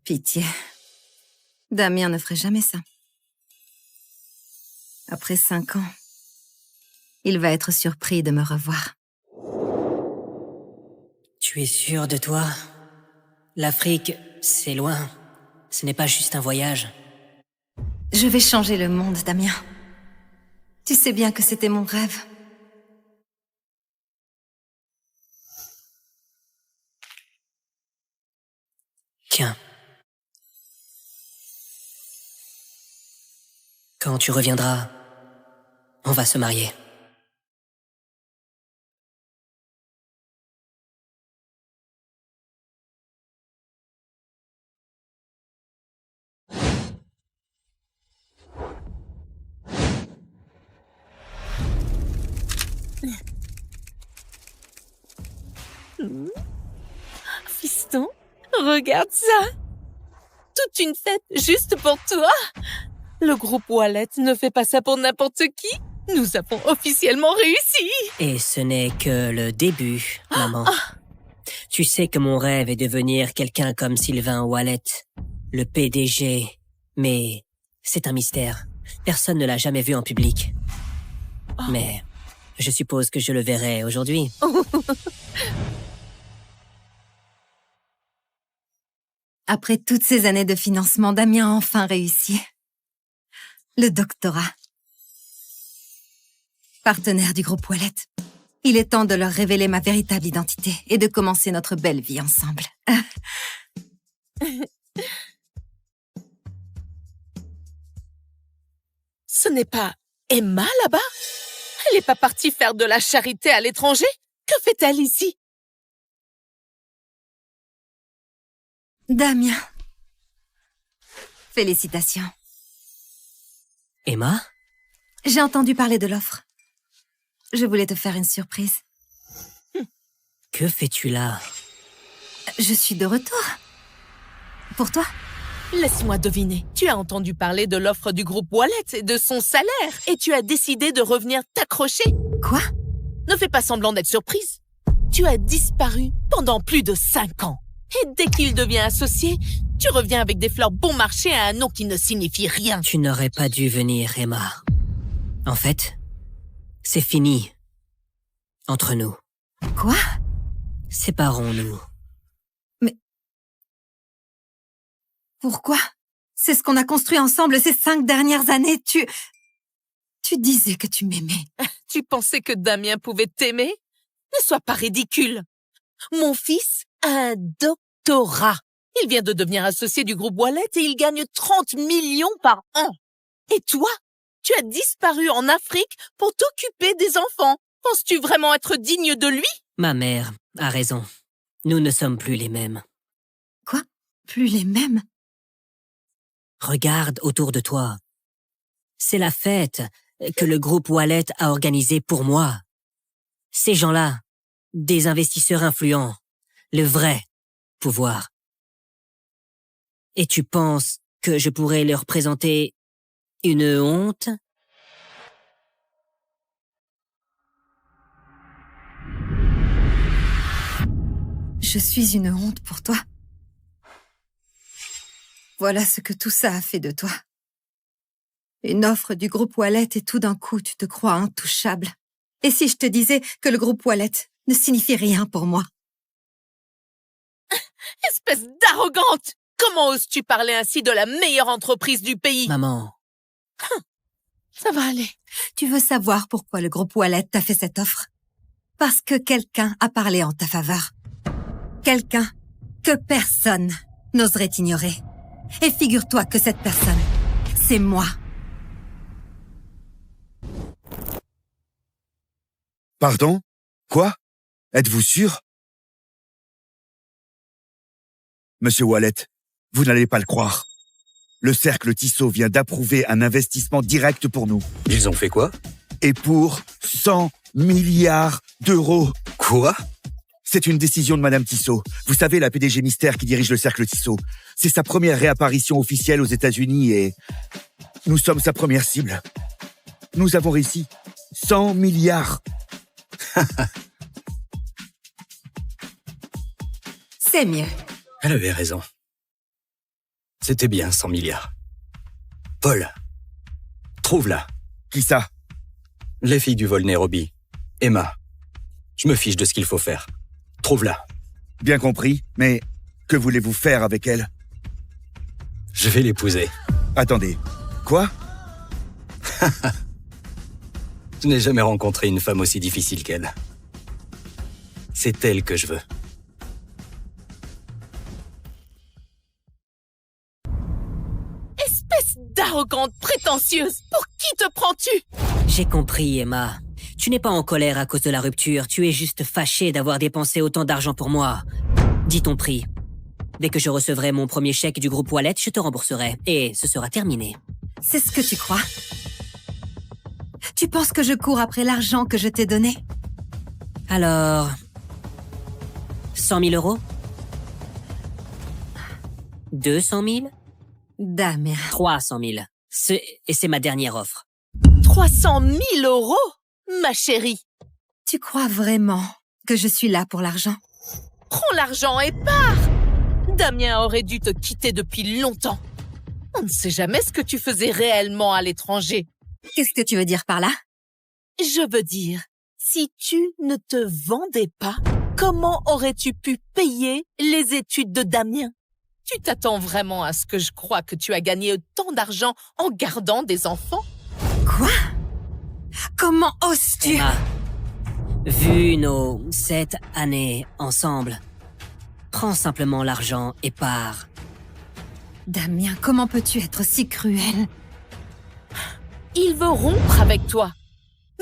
Pitié. Damien ne ferait jamais ça. Après 5 ans, il va être surpris de me revoir. Tu es sûr de toi? L'Afrique, c'est loin. Ce n'est pas juste un voyage. Je vais changer le monde, Damien. Tu sais bien que c'était mon rêve. Tiens. Quand tu reviendras, on va se marier. Fiston, regarde ça. Toute une fête juste pour toi. Le groupe Wallet ne fait pas ça pour n'importe qui. Nous avons officiellement réussi. Et ce n'est que le début, maman. Tu sais que mon rêve est de devenir quelqu'un comme Sylvain Wallet, le PDG. Mais c'est un mystère. Personne ne l'a jamais vu en public. Mais je suppose que je le verrai aujourd'hui. Après toutes ces années de financement, Damien a enfin réussi. Le doctorat. Partenaire du groupe Wallet. Il est temps de leur révéler ma véritable identité et de commencer notre belle vie ensemble. Ce n'est pas Emma là-bas? Elle n'est pas partie faire de la charité à l'étranger? Que fait-elle ici? Damien. Félicitations. Emma? J'ai entendu parler de l'offre. Je voulais te faire une surprise. Que fais-tu là? Je suis de retour. Pour toi? Laisse-moi deviner. Tu as entendu parler de l'offre du groupe Wallet et de son salaire. Et tu as décidé de revenir t'accrocher. Quoi? Ne fais pas semblant d'être surprise. Tu as disparu pendant plus de 5 ans. Et dès qu'il devient associé, tu reviens avec des fleurs bon marché à un nom qui ne signifie rien. Tu n'aurais pas dû venir, Emma. En fait, c'est fini. Entre nous. Quoi? Séparons-nous. Mais... Pourquoi? C'est ce qu'on a construit ensemble ces 5 dernières années. Tu disais que tu m'aimais. Tu pensais que Damien pouvait t'aimer? Ne sois pas ridicule. Mon fils a un doctorat. Il vient de devenir associé du groupe Wallet et il gagne 30 millions par an. Et toi, tu as disparu en Afrique pour t'occuper des enfants. Penses-tu vraiment être digne de lui? Ma mère a raison. Nous ne sommes plus les mêmes. Quoi? Plus les mêmes? Regarde autour de toi. C'est la fête que le groupe Wallet a organisée pour moi. Ces gens-là, des investisseurs influents, le vrai pouvoir. Et tu penses que je pourrais leur présenter une honte? Je suis une honte pour toi. Voilà ce que tout ça a fait de toi. Une offre du groupe Wallet et tout d'un coup, tu te crois intouchable. Et si je te disais que le groupe Wallet ne signifie rien pour moi? Espèce d'arrogante! Comment oses-tu parler ainsi de la meilleure entreprise du pays? Maman. Ça va aller. Tu veux savoir pourquoi le groupe Wallet t'a fait cette offre? Parce que quelqu'un a parlé en ta faveur. Quelqu'un que personne n'oserait ignorer. Et figure-toi que cette personne, c'est moi. Pardon? Quoi? Êtes-vous sûr? Monsieur Wallet, vous n'allez pas le croire. Le cercle Tissot vient d'approuver un investissement direct pour nous. Ils ont fait quoi? Et pour 100 milliards d'euros. Quoi? C'est une décision de Madame Tissot. Vous savez, la PDG mystère qui dirige le cercle Tissot. C'est sa première réapparition officielle aux États-Unis et nous sommes sa première cible. Nous avons réussi. 100 milliards. C'est mieux. Elle avait raison. C'était bien 100 milliards. Paul, trouve-la. Qui ça? Les filles du vol Nairobi. Emma. Je me fiche de ce qu'il faut faire. Trouve-la. Bien compris, mais que voulez-vous faire avec elle? Je vais l'épouser. Attendez, quoi? Je n'ai jamais rencontré une femme aussi difficile qu'elle. C'est elle que je veux. Espèce d'arrogante prétentieuse! Pour qui te prends-tu? J'ai compris, Emma. Tu n'es pas en colère à cause de la rupture, tu es juste fâchée d'avoir dépensé autant d'argent pour moi. Dis ton prix. Dès que je recevrai mon premier chèque du groupe Wallet, je te rembourserai. Et ce sera terminé. C'est ce que tu crois? Tu penses que je cours après l'argent que je t'ai donné? Alors... 100 000 euros? 200 000? Damien. 300 000. Et c'est ma dernière offre. 300 000 euros? Ma chérie. Tu crois vraiment que je suis là pour l'argent? Prends l'argent et pars! Damien aurait dû te quitter depuis longtemps. On ne sait jamais ce que tu faisais réellement à l'étranger. Qu'est-ce que tu veux dire par là? Je veux dire, si tu ne te vendais pas, comment aurais-tu pu payer les études de Damien? Tu t'attends vraiment à ce que je croie que tu as gagné autant d'argent en gardant des enfants? Quoi? Comment oses-tu? Emma, vu nos 7 années ensemble, prends simplement l'argent et pars. Damien, comment peux-tu être si cruel? Il veut rompre avec toi.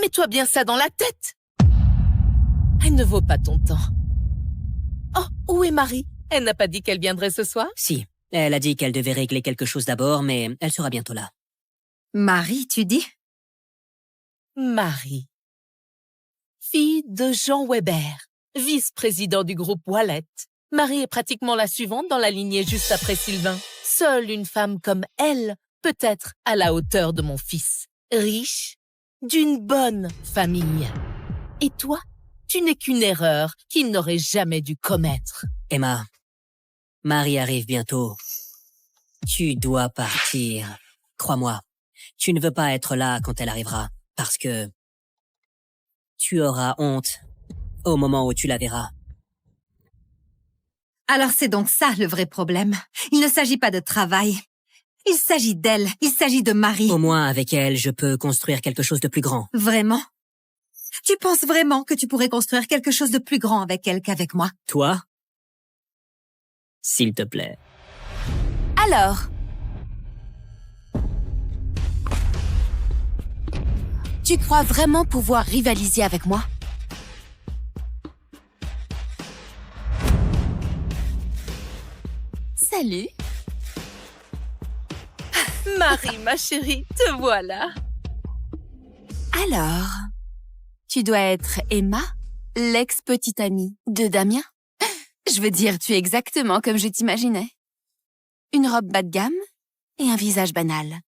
Mets-toi bien ça dans la tête. Elle ne vaut pas ton temps. Oh, où est Marie? Elle n'a pas dit qu'elle viendrait ce soir? Si, elle a dit qu'elle devait régler quelque chose d'abord, mais elle sera bientôt là. Marie, tu dis? Marie. Fille de Jean Weber, vice-président du groupe Wallet. Marie est pratiquement la suivante dans la lignée juste après Sylvain. Seule une femme comme elle peut être à la hauteur de mon fils. Riche, d'une bonne famille. Et toi, tu n'es qu'une erreur qu'il n'aurait jamais dû commettre. Emma, Marie arrive bientôt. Tu dois partir. Crois-moi, tu ne veux pas être là quand elle arrivera, parce que tu auras honte au moment où tu la verras. Alors c'est donc ça le vrai problème. Il ne s'agit pas de travail. Il s'agit d'elle. Il s'agit de Marie. Au moins, avec elle, je peux construire quelque chose de plus grand. Vraiment? Tu penses vraiment que tu pourrais construire quelque chose de plus grand avec elle qu'avec moi? Toi? S'il te plaît. Alors? Tu crois vraiment pouvoir rivaliser avec moi? Salut. Marie, ma chérie, te voilà. Alors, tu dois être Emma, l'ex-petite amie de Damien? Je veux dire, tu es exactement comme je t'imaginais. Une robe bas de gamme et un visage banal.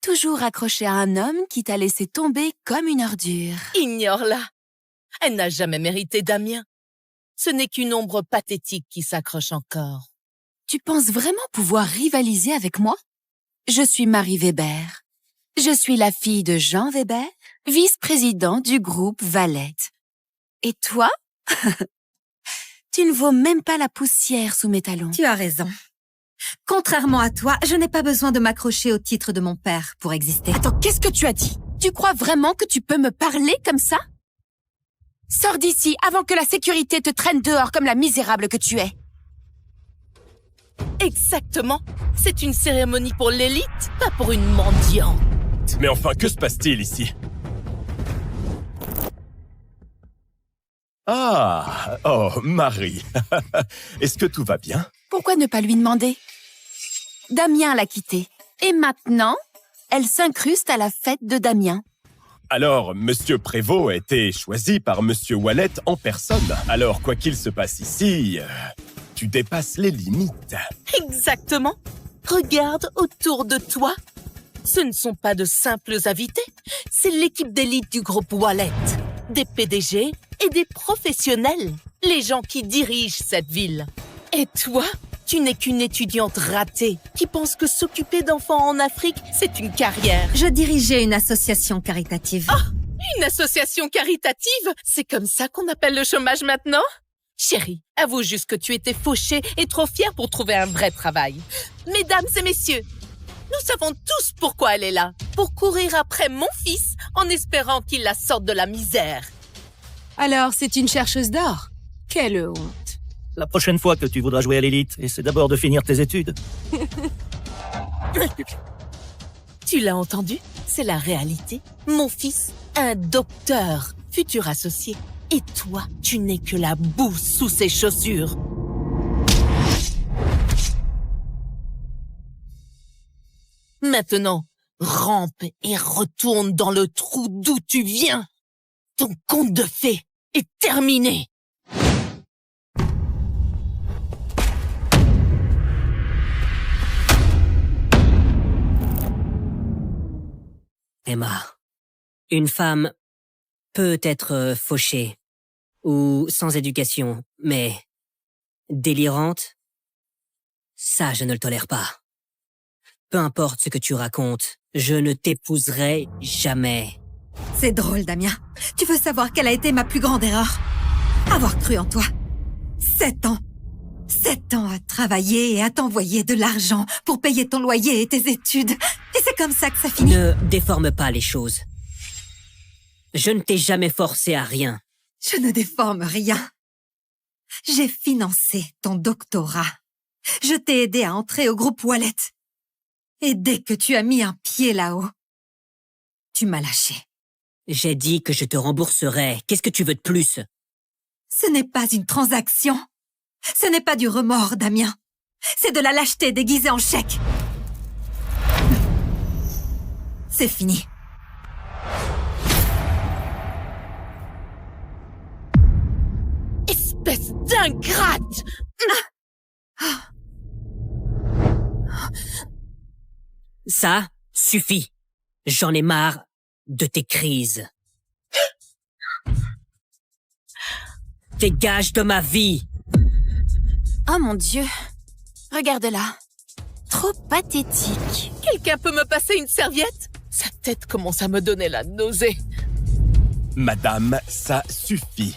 Toujours accrochée à un homme qui t'a laissé tomber comme une ordure. Ignore-la. Elle n'a jamais mérité Damien. Ce n'est qu'une ombre pathétique qui s'accroche encore. Tu penses vraiment pouvoir rivaliser avec moi? Je suis Marie Weber. Je suis la fille de Jean Weber, vice-président du groupe Valette. Et toi? Tu ne vaux même pas la poussière sous mes talons. Tu as raison. Contrairement à toi, je n'ai pas besoin de m'accrocher au titre de mon père pour exister. Attends, qu'est-ce que tu as dit? Tu crois vraiment que tu peux me parler comme ça? Sors d'ici avant que la sécurité te traîne dehors comme la misérable que tu es. Exactement. C'est une cérémonie pour l'élite, pas pour une mendiante. Mais enfin, que se passe-t-il ici? Ah, oh, Marie. Est-ce que tout va bien? Pourquoi ne pas lui demander? Damien l'a quittée. Et maintenant, elle s'incruste à la fête de Damien. Alors, Monsieur Prévost a été choisi par Monsieur Wallet en personne. Alors, quoi qu'il se passe ici, tu dépasses les limites. Exactement. Regarde autour de toi. Ce ne sont pas de simples invités. C'est l'équipe d'élite du groupe Wallet. Des PDG et des professionnels. Les gens qui dirigent cette ville. Et toi, tu n'es qu'une étudiante ratée qui pense que s'occuper d'enfants en Afrique, c'est une carrière. Je dirigeais une association caritative. Oh, une association caritative? C'est comme ça qu'on appelle le chômage maintenant? Chérie, avoue juste que tu étais fauchée et trop fière pour trouver un vrai travail. Mesdames et messieurs, nous savons tous pourquoi elle est là. Pour courir après mon fils en espérant qu'il la sorte de la misère. Alors, c'est une chercheuse d'or? Quelle honte. La prochaine fois que tu voudras jouer à l'élite, essaie d'abord de finir tes études. Tu l'as entendu? C'est la réalité. Mon fils, un docteur, futur associé. Et toi, tu n'es que la boue sous ses chaussures. Maintenant, rampe et retourne dans le trou d'où tu viens. Ton conte de fées est terminé. Emma, une femme peut être fauchée ou sans éducation, mais délirante, ça je ne le tolère pas. Peu importe ce que tu racontes, je ne t'épouserai jamais. C'est drôle, Damien. Tu veux savoir quelle a été ma plus grande erreur? Avoir cru en toi. 7 ans. 7 ans à travailler et à t'envoyer de l'argent pour payer ton loyer et tes études. Et c'est comme ça que ça finit. Ne déforme pas les choses. Je ne t'ai jamais forcé à rien. Je ne déforme rien. J'ai financé ton doctorat. Je t'ai aidé à entrer au groupe Wallet. Et dès que tu as mis un pied là-haut, tu m'as lâché. J'ai dit que je te rembourserais. Qu'est-ce que tu veux de plus? Ce n'est pas une transaction. Ce n'est pas du remords, Damien. C'est de la lâcheté déguisée en chèque. C'est fini. Espèce d'ingrate! Ça suffit. J'en ai marre de tes crises. Dégage de ma vie. Oh mon Dieu. Regarde-la. Trop pathétique. Quelqu'un peut me passer une serviette? Sa tête commence à me donner la nausée. Madame, ça suffit.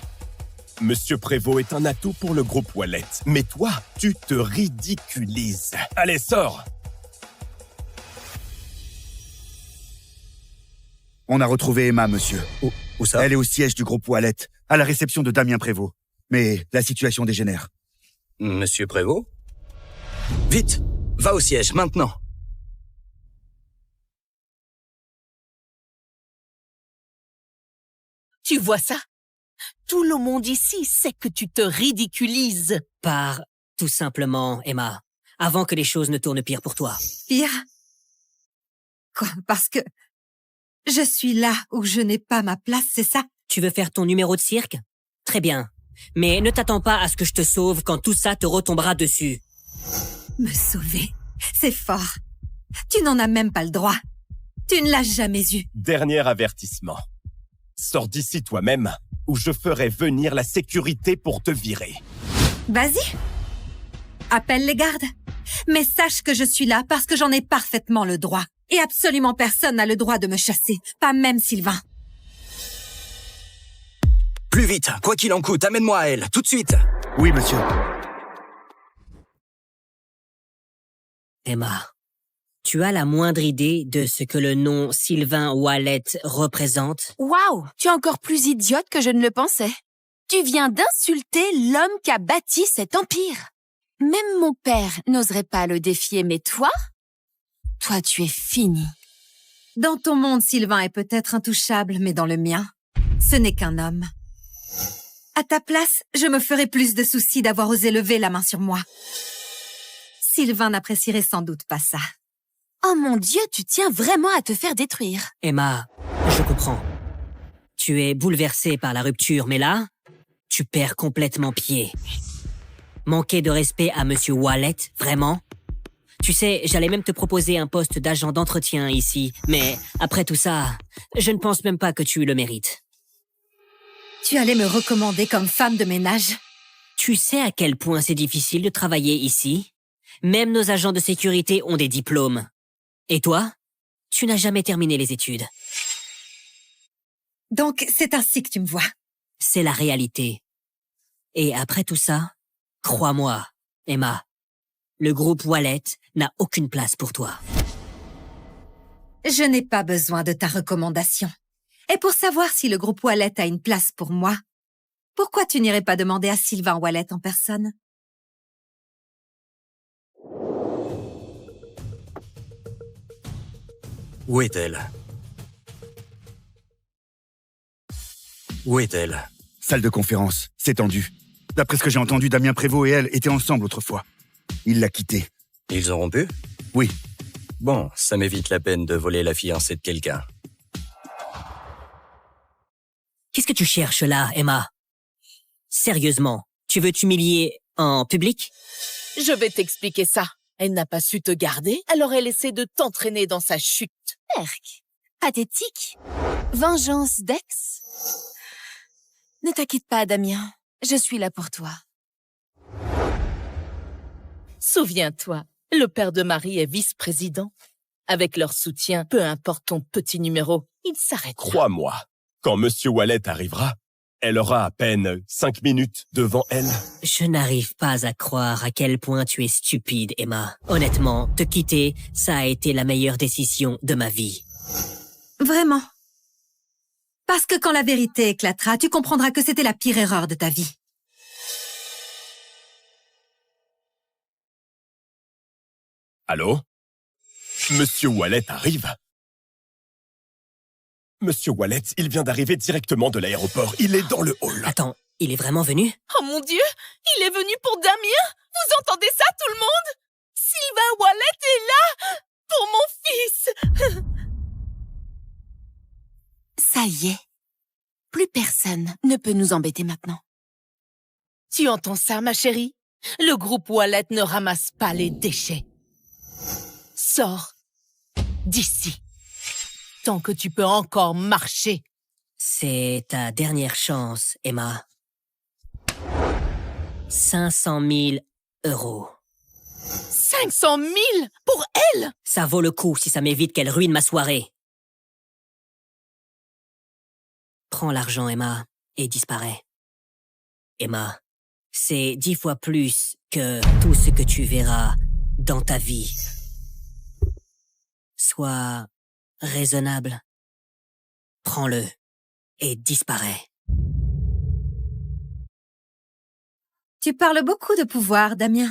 Monsieur Prévost est un atout pour le groupe Wallet. Mais toi, tu te ridiculises. Allez, sors! On a retrouvé Emma, monsieur. Où ça? Elle est au siège du groupe Wallet, à la réception de Damien Prévost. Mais la situation dégénère. Monsieur Prévost? Vite! Va au siège, maintenant! Tu vois ça? Tout le monde ici sait que tu te ridiculises. Pars, tout simplement, Emma, avant que les choses ne tournent pire pour toi. Pire? Quoi? Parce que je suis là où je n'ai pas ma place, c'est ça? Tu veux faire ton numéro de cirque? Très bien. Mais ne t'attends pas à ce que je te sauve quand tout ça te retombera dessus. Me sauver? C'est fort. Tu n'en as même pas le droit. Tu ne l'as jamais eu. Dernier avertissement. Sors d'ici toi-même, ou je ferai venir la sécurité pour te virer. Vas-y. Appelle les gardes. Mais sache que je suis là parce que j'en ai parfaitement le droit. Et absolument personne n'a le droit de me chasser, pas même Sylvain. Plus vite, quoi qu'il en coûte, amène-moi à elle, tout de suite! Oui, monsieur. Emma, tu as la moindre idée de ce que le nom Sylvain Wallet représente? Waouh! Tu es encore plus idiote que je ne le pensais. Tu viens d'insulter l'homme qui a bâti cet empire. Même mon père n'oserait pas le défier, mais toi? Toi, tu es fini. Dans ton monde, Sylvain est peut-être intouchable, mais dans le mien, ce n'est qu'un homme. À ta place, je me ferais plus de soucis d'avoir osé lever la main sur moi. Sylvain n'apprécierait sans doute pas ça. Oh mon Dieu, tu tiens vraiment à te faire détruire. Emma, je comprends. Tu es bouleversée par la rupture, mais là, tu perds complètement pied. Manquer de respect à Monsieur Wallet, vraiment? Tu sais, j'allais même te proposer un poste d'agent d'entretien ici, mais après tout ça, je ne pense même pas que tu le mérites. Tu allais me recommander comme femme de ménage? Tu sais à quel point c'est difficile de travailler ici? Même nos agents de sécurité ont des diplômes. Et toi? Tu n'as jamais terminé les études. Donc, c'est ainsi que tu me vois. C'est la réalité. Et après tout ça, crois-moi, Emma, le groupe Wallet n'a aucune place pour toi. Je n'ai pas besoin de ta recommandation. Et pour savoir si le groupe Wallet a une place pour moi, pourquoi tu n'irais pas demander à Sylvain Wallet en personne? Où est-elle? Où est-elle? Salle de conférence, c'est tendu. D'après ce que j'ai entendu, Damien Prévost et elle étaient ensemble autrefois. Il l'a quittée. Ils ont rompu? Oui. Bon, ça m'évite la peine de voler la fiancée de quelqu'un. Qu'est-ce que tu cherches là, Emma? Sérieusement, tu veux t'humilier en public? Je vais t'expliquer ça. Elle n'a pas su te garder, alors elle essaie de t'entraîner dans sa chute. Erk, pathétique. Vengeance d'ex? Ne t'inquiète pas, Damien. Je suis là pour toi. Souviens-toi, le père de Marie est vice-président. Avec leur soutien, peu importe ton petit numéro, il s'arrête. Crois-moi, quand Monsieur Wallet arrivera, elle aura à peine 5 minutes devant elle. Je n'arrive pas à croire à quel point tu es stupide, Emma. Honnêtement, te quitter, ça a été la meilleure décision de ma vie. Vraiment? Parce que quand la vérité éclatera, tu comprendras que c'était la pire erreur de ta vie. Allô? Monsieur Wallet arrive? Monsieur Wallet, il vient d'arriver directement de l'aéroport. Il est dans le hall. Attends, il est vraiment venu? Oh mon Dieu, il est venu pour Damien? Vous entendez ça, tout le monde? Sylvain Wallet est là pour mon fils. Ça y est. Plus personne ne peut nous embêter maintenant. Tu entends ça, ma chérie? Le groupe Wallet ne ramasse pas les déchets. Sors d'ici. Tant que tu peux encore marcher. C'est ta dernière chance, Emma. 500 000 €. 500 000 pour elle? Ça vaut le coup si ça m'évite qu'elle ruine ma soirée. Prends l'argent, Emma, et disparais. Emma, c'est 10 fois plus que tout ce que tu verras dans ta vie. Sois raisonnable. Prends-le et disparais. Tu parles beaucoup de pouvoir, Damien.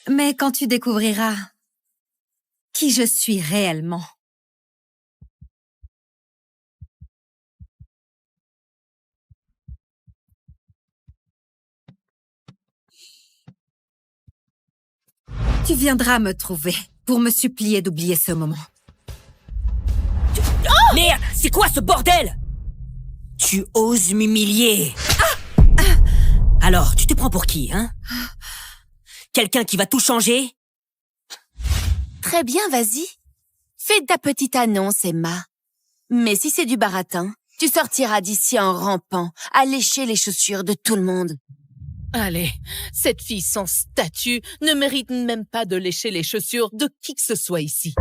Mais quand tu découvriras qui je suis réellement, tu viendras me trouver pour me supplier d'oublier ce moment. Merde, c'est quoi ce bordel? Tu oses m'humilier. Alors, tu te prends pour qui, hein? Quelqu'un qui va tout changer? Très bien, vas-y. Fais ta petite annonce, Emma. Mais si c'est du baratin, tu sortiras d'ici en rampant, à lécher les chaussures de tout le monde. Allez, cette fille sans statut ne mérite même pas de lécher les chaussures de qui que ce soit ici.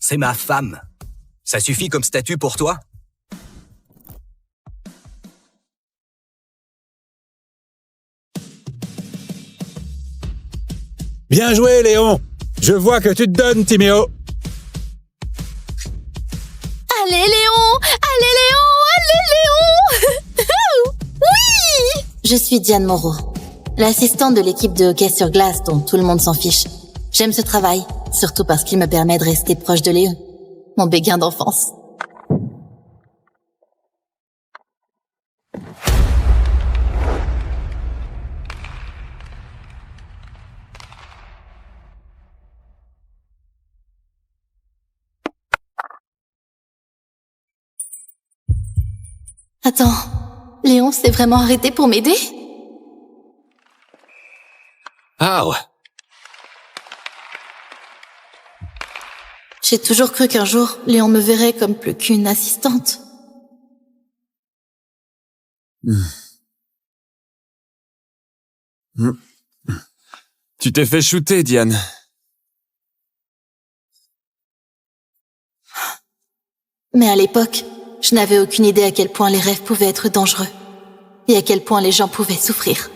C'est ma femme. Ça suffit comme statut pour toi? Bien joué, Léon. Je vois que tu te donnes, Timéo. Allez, Léon! Allez, Léon! Allez, Léon! Oui! Je suis Diane Moreau, l'assistante de l'équipe de hockey sur glace dont tout le monde s'en fiche. J'aime ce travail, surtout parce qu'il me permet de rester proche de Léon, mon béguin d'enfance. Attends, Léon s'est vraiment arrêté pour m'aider? Ah ouais. J'ai toujours cru qu'un jour, Léon me verrait comme plus qu'une assistante. Tu t'es fait shooter, Diane. Mais à l'époque, je n'avais aucune idée à quel point les rêves pouvaient être dangereux et à quel point les gens pouvaient souffrir.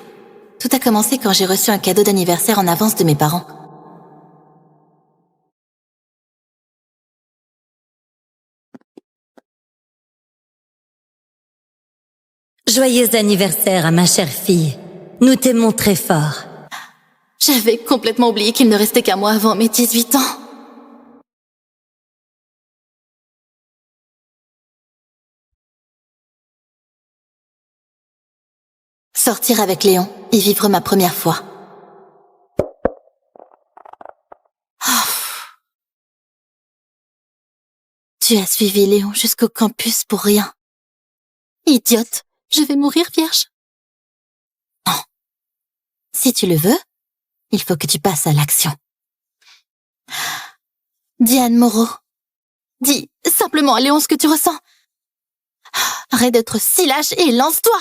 Tout a commencé quand j'ai reçu un cadeau d'anniversaire en avance de mes parents. Joyeux anniversaire à ma chère fille. Nous t'aimons très fort. J'avais complètement oublié qu'il ne restait qu'un mois avant mes 18 ans. Sortir avec Léon et vivre ma première fois. Oh. Tu as suivi Léon jusqu'au campus pour rien. Idiote, je vais mourir vierge. Non. Si tu le veux, il faut que tu passes à l'action. Diane Moreau, dis simplement à Léon ce que tu ressens. Arrête d'être si lâche et lance-toi.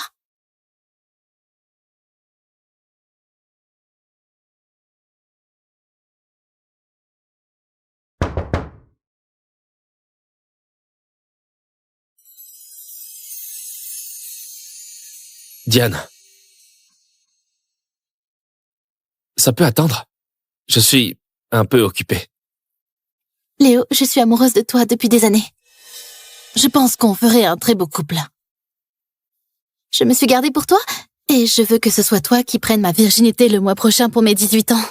Diane. Ça peut attendre. Je suis un peu occupé. Léo, je suis amoureuse de toi depuis des années. Je pense qu'on ferait un très beau couple. Je me suis gardée pour toi et je veux que ce soit toi qui prennes ma virginité le mois prochain pour mes 18 ans.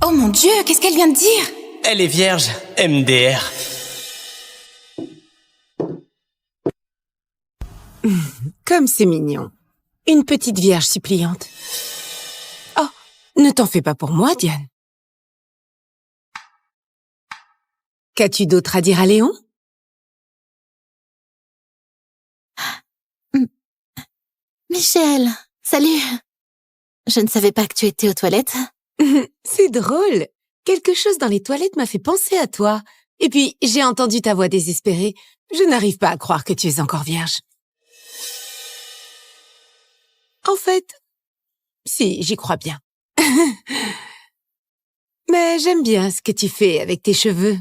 Oh mon Dieu, qu'est-ce qu'elle vient de dire? Elle est vierge, MDR. Comme c'est mignon. Une petite vierge suppliante. Oh, ne t'en fais pas pour moi, Diane. Qu'as-tu d'autre à dire à Léon? Michel, salut. Je ne savais pas que tu étais aux toilettes. C'est drôle. Quelque chose dans les toilettes m'a fait penser à toi. Et puis, j'ai entendu ta voix désespérée. Je n'arrive pas à croire que tu es encore vierge. En fait, si, j'y crois bien. Mais j'aime bien ce que tu fais avec tes cheveux.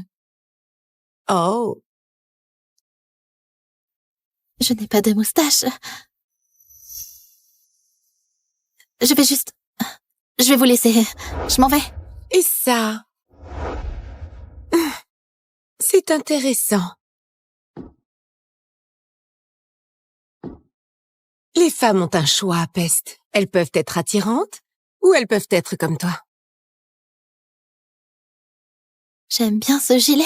Oh. Je n'ai pas de moustache. Je vais vous laisser. Je m'en vais. Et ça? C'est intéressant. Les femmes ont un choix à peste. Elles peuvent être attirantes ou elles peuvent être comme toi. J'aime bien ce gilet.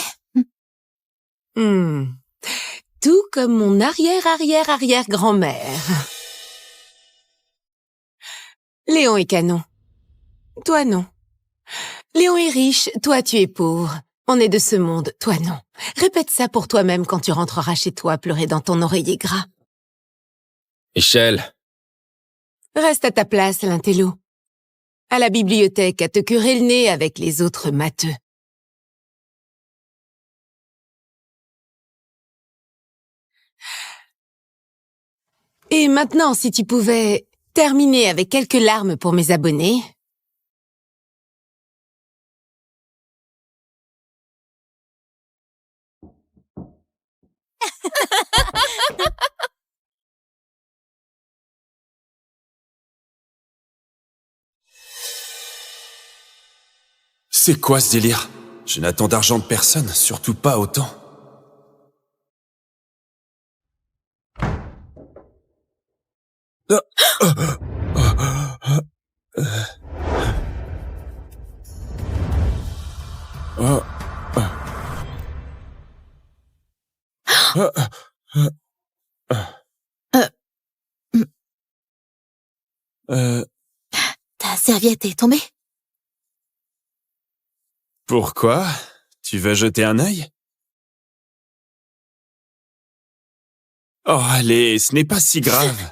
Tout comme mon arrière-arrière-arrière-grand-mère. Léon est canon. Toi, non. Léon est riche, toi, tu es pauvre. On est de ce monde, toi, non. Répète ça pour toi-même quand tu rentreras chez toi pleurer dans ton oreiller gras. Michel. Reste à ta place, l'intello. À la bibliothèque, à te curer le nez avec les autres matheux. Et maintenant, si tu pouvais terminer avec quelques larmes pour mes abonnés. C'est quoi ce délire? Je n'attends d'argent de personne, surtout pas autant. Ta serviette est tombée? Pourquoi? Tu veux jeter un œil? Oh, allez, ce n'est pas si grave.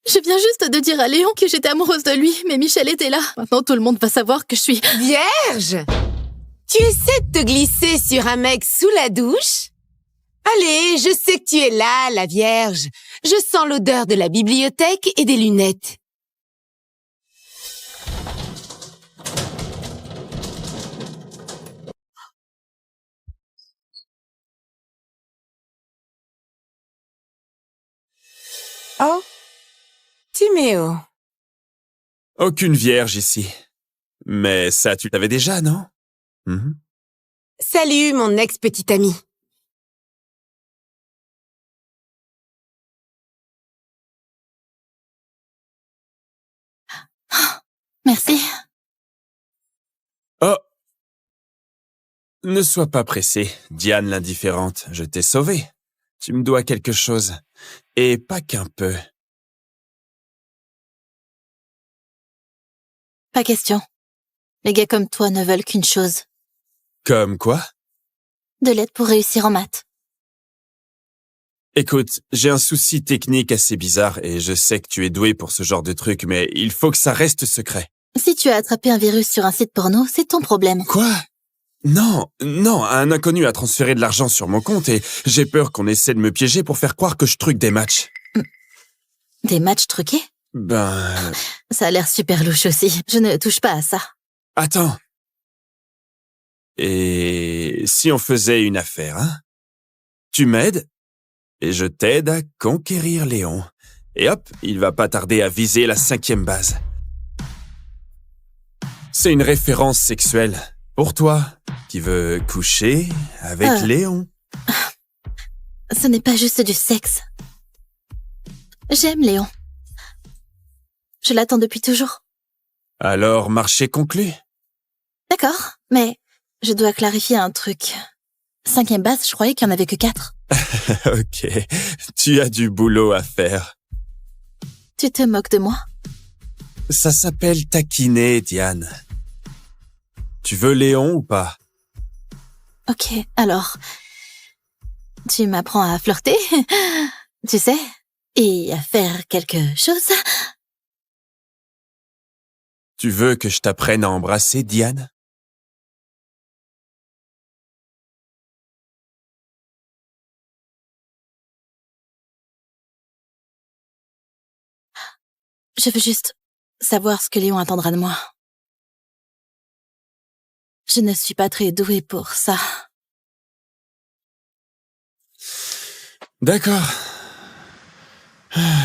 Je viens juste de dire à Léon que j'étais amoureuse de lui, mais Michel était là. Maintenant, tout le monde va savoir que je suis... Vierge? Tu essaies de te glisser sur un mec sous la douche? Allez, je sais que tu es là, la Vierge. Je sens l'odeur de la bibliothèque et des lunettes. Oh, Timéo. Aucune vierge ici. Mais ça, tu l'avais déjà, non? Salut, mon ex-petite amie. Merci. Oh! Ne sois pas pressée, Diane l'indifférente. Je t'ai sauvée. Tu me dois quelque chose. Et pas qu'un peu. Pas question. Les gars comme toi ne veulent qu'une chose. Comme quoi? De l'aide pour réussir en maths. Écoute, j'ai un souci technique assez bizarre et je sais que tu es doué pour ce genre de truc, mais il faut que ça reste secret. Si tu as attrapé un virus sur un site porno, c'est ton problème. Quoi? Non, un inconnu a transféré de l'argent sur mon compte et j'ai peur qu'on essaie de me piéger pour faire croire que je truque des matchs. Des matchs truqués? Ben... Ça a l'air super louche aussi. Je ne touche pas à ça. Attends. Et si on faisait une affaire, hein? Tu m'aides et je t'aide à conquérir Léon. Et hop, il va pas tarder à viser la 5e base. C'est une référence sexuelle. Pour toi, qui veux coucher avec Léon. Ce n'est pas juste du sexe. J'aime Léon. Je l'attends depuis toujours. Alors, marché conclu. D'accord, mais je dois clarifier un truc. 5e base, je croyais qu'il n'y en avait que 4. Ok, tu as du boulot à faire. Tu te moques de moi? Ça s'appelle taquiner, Diane. Tu veux Léon ou pas? Ok, alors... Tu m'apprends à flirter, tu sais, et à faire quelque chose. Tu veux que je t'apprenne à embrasser, Diane? Je veux juste savoir ce que Léon attendra de moi. Je ne suis pas très douée pour ça. D'accord.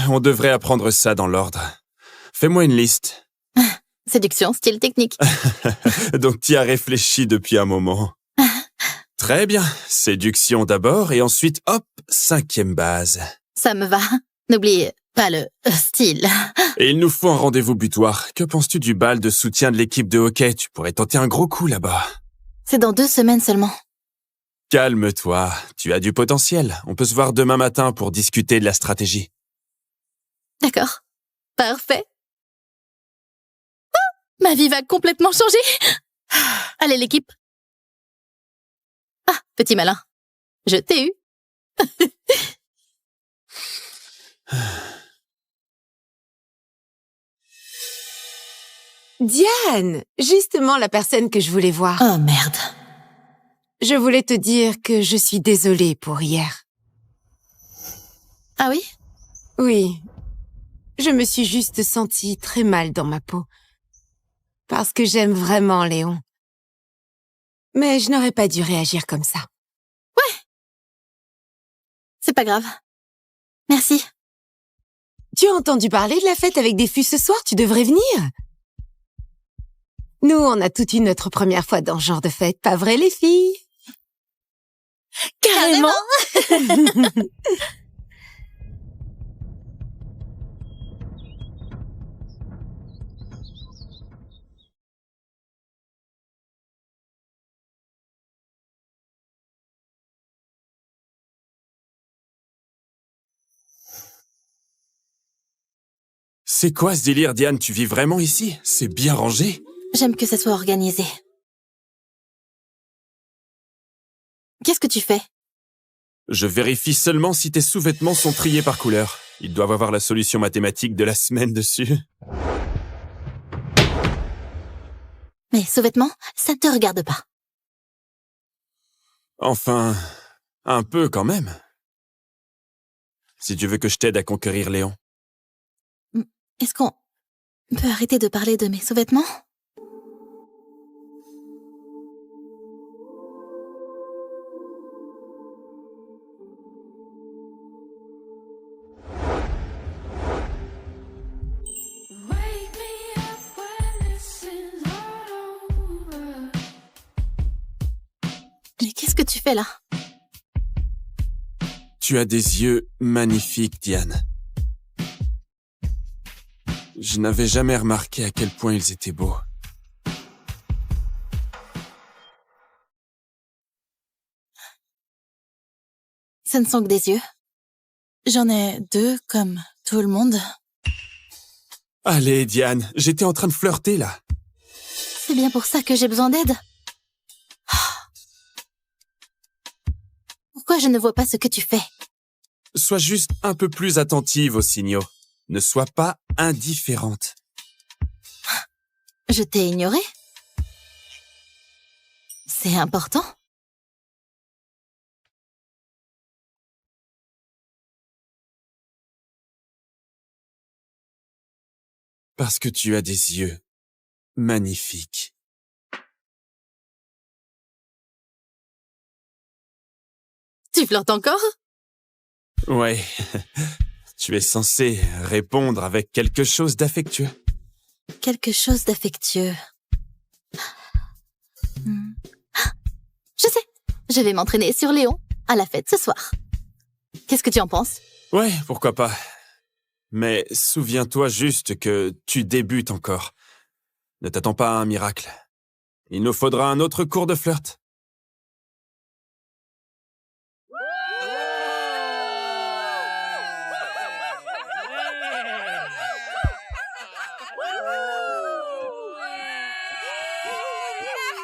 On devrait apprendre ça dans l'ordre. Fais-moi une liste. Séduction, style technique. Donc t'y as réfléchi depuis un moment. Très bien. Séduction d'abord et ensuite, hop, 5e base. Ça me va. N'oublie pas le style. Et il nous faut un rendez-vous butoir. Que penses-tu du bal de soutien de l'équipe de hockey? Tu pourrais tenter un gros coup là-bas. C'est dans 2 semaines seulement. Calme-toi. Tu as du potentiel. On peut se voir demain matin pour discuter de la stratégie. D'accord. Parfait. Oh, ma vie va complètement changer. Allez, l'équipe. Ah, petit malin. Je t'ai eu. Diane, justement la personne que je voulais voir. Oh merde. Je voulais te dire que je suis désolée pour hier. Ah oui? Oui. Je me suis juste sentie très mal dans ma peau. Parce que j'aime vraiment Léon. Mais je n'aurais pas dû réagir comme ça. Ouais. C'est pas grave. Merci. Tu as entendu parler de la fête avec des fûts ce soir? Tu devrais venir. Nous, on a toutes eu notre première fois dans ce genre de fête, pas vrai les filles? Carrément. C'est quoi ce délire, Diane? Tu vis vraiment ici? C'est bien rangé? J'aime que ça soit organisé. Qu'est-ce que tu fais? Je vérifie seulement si tes sous-vêtements sont triés par couleur. Ils doivent avoir la solution mathématique de la semaine dessus. Mes sous-vêtements, ça ne te regarde pas. Enfin, un peu quand même. Si tu veux que je t'aide à conquérir Léon. Est-ce qu'on peut arrêter de parler de mes sous-vêtements? Mais qu'est-ce que tu fais là? Tu as des yeux magnifiques, Diane. Je n'avais jamais remarqué à quel point ils étaient beaux. Ce ne sont que des yeux. J'en ai 2 comme tout le monde. Allez, Diane, j'étais en train de flirter, là. C'est bien pour ça que j'ai besoin d'aide. Pourquoi je ne vois pas ce que tu fais? Sois juste un peu plus attentive aux signaux. Ne sois pas indifférente. Je t'ai ignoré? C'est important? Parce que tu as des yeux magnifiques. Tu flirtes encore? Ouais, tu es censé répondre avec quelque chose d'affectueux. Quelque chose d'affectueux. Je sais, je vais m'entraîner sur Léon à la fête ce soir. Qu'est-ce que tu en penses? Ouais, pourquoi pas. Mais souviens-toi juste que tu débutes encore. Ne t'attends pas à un miracle. Il nous faudra un autre cours de flirt.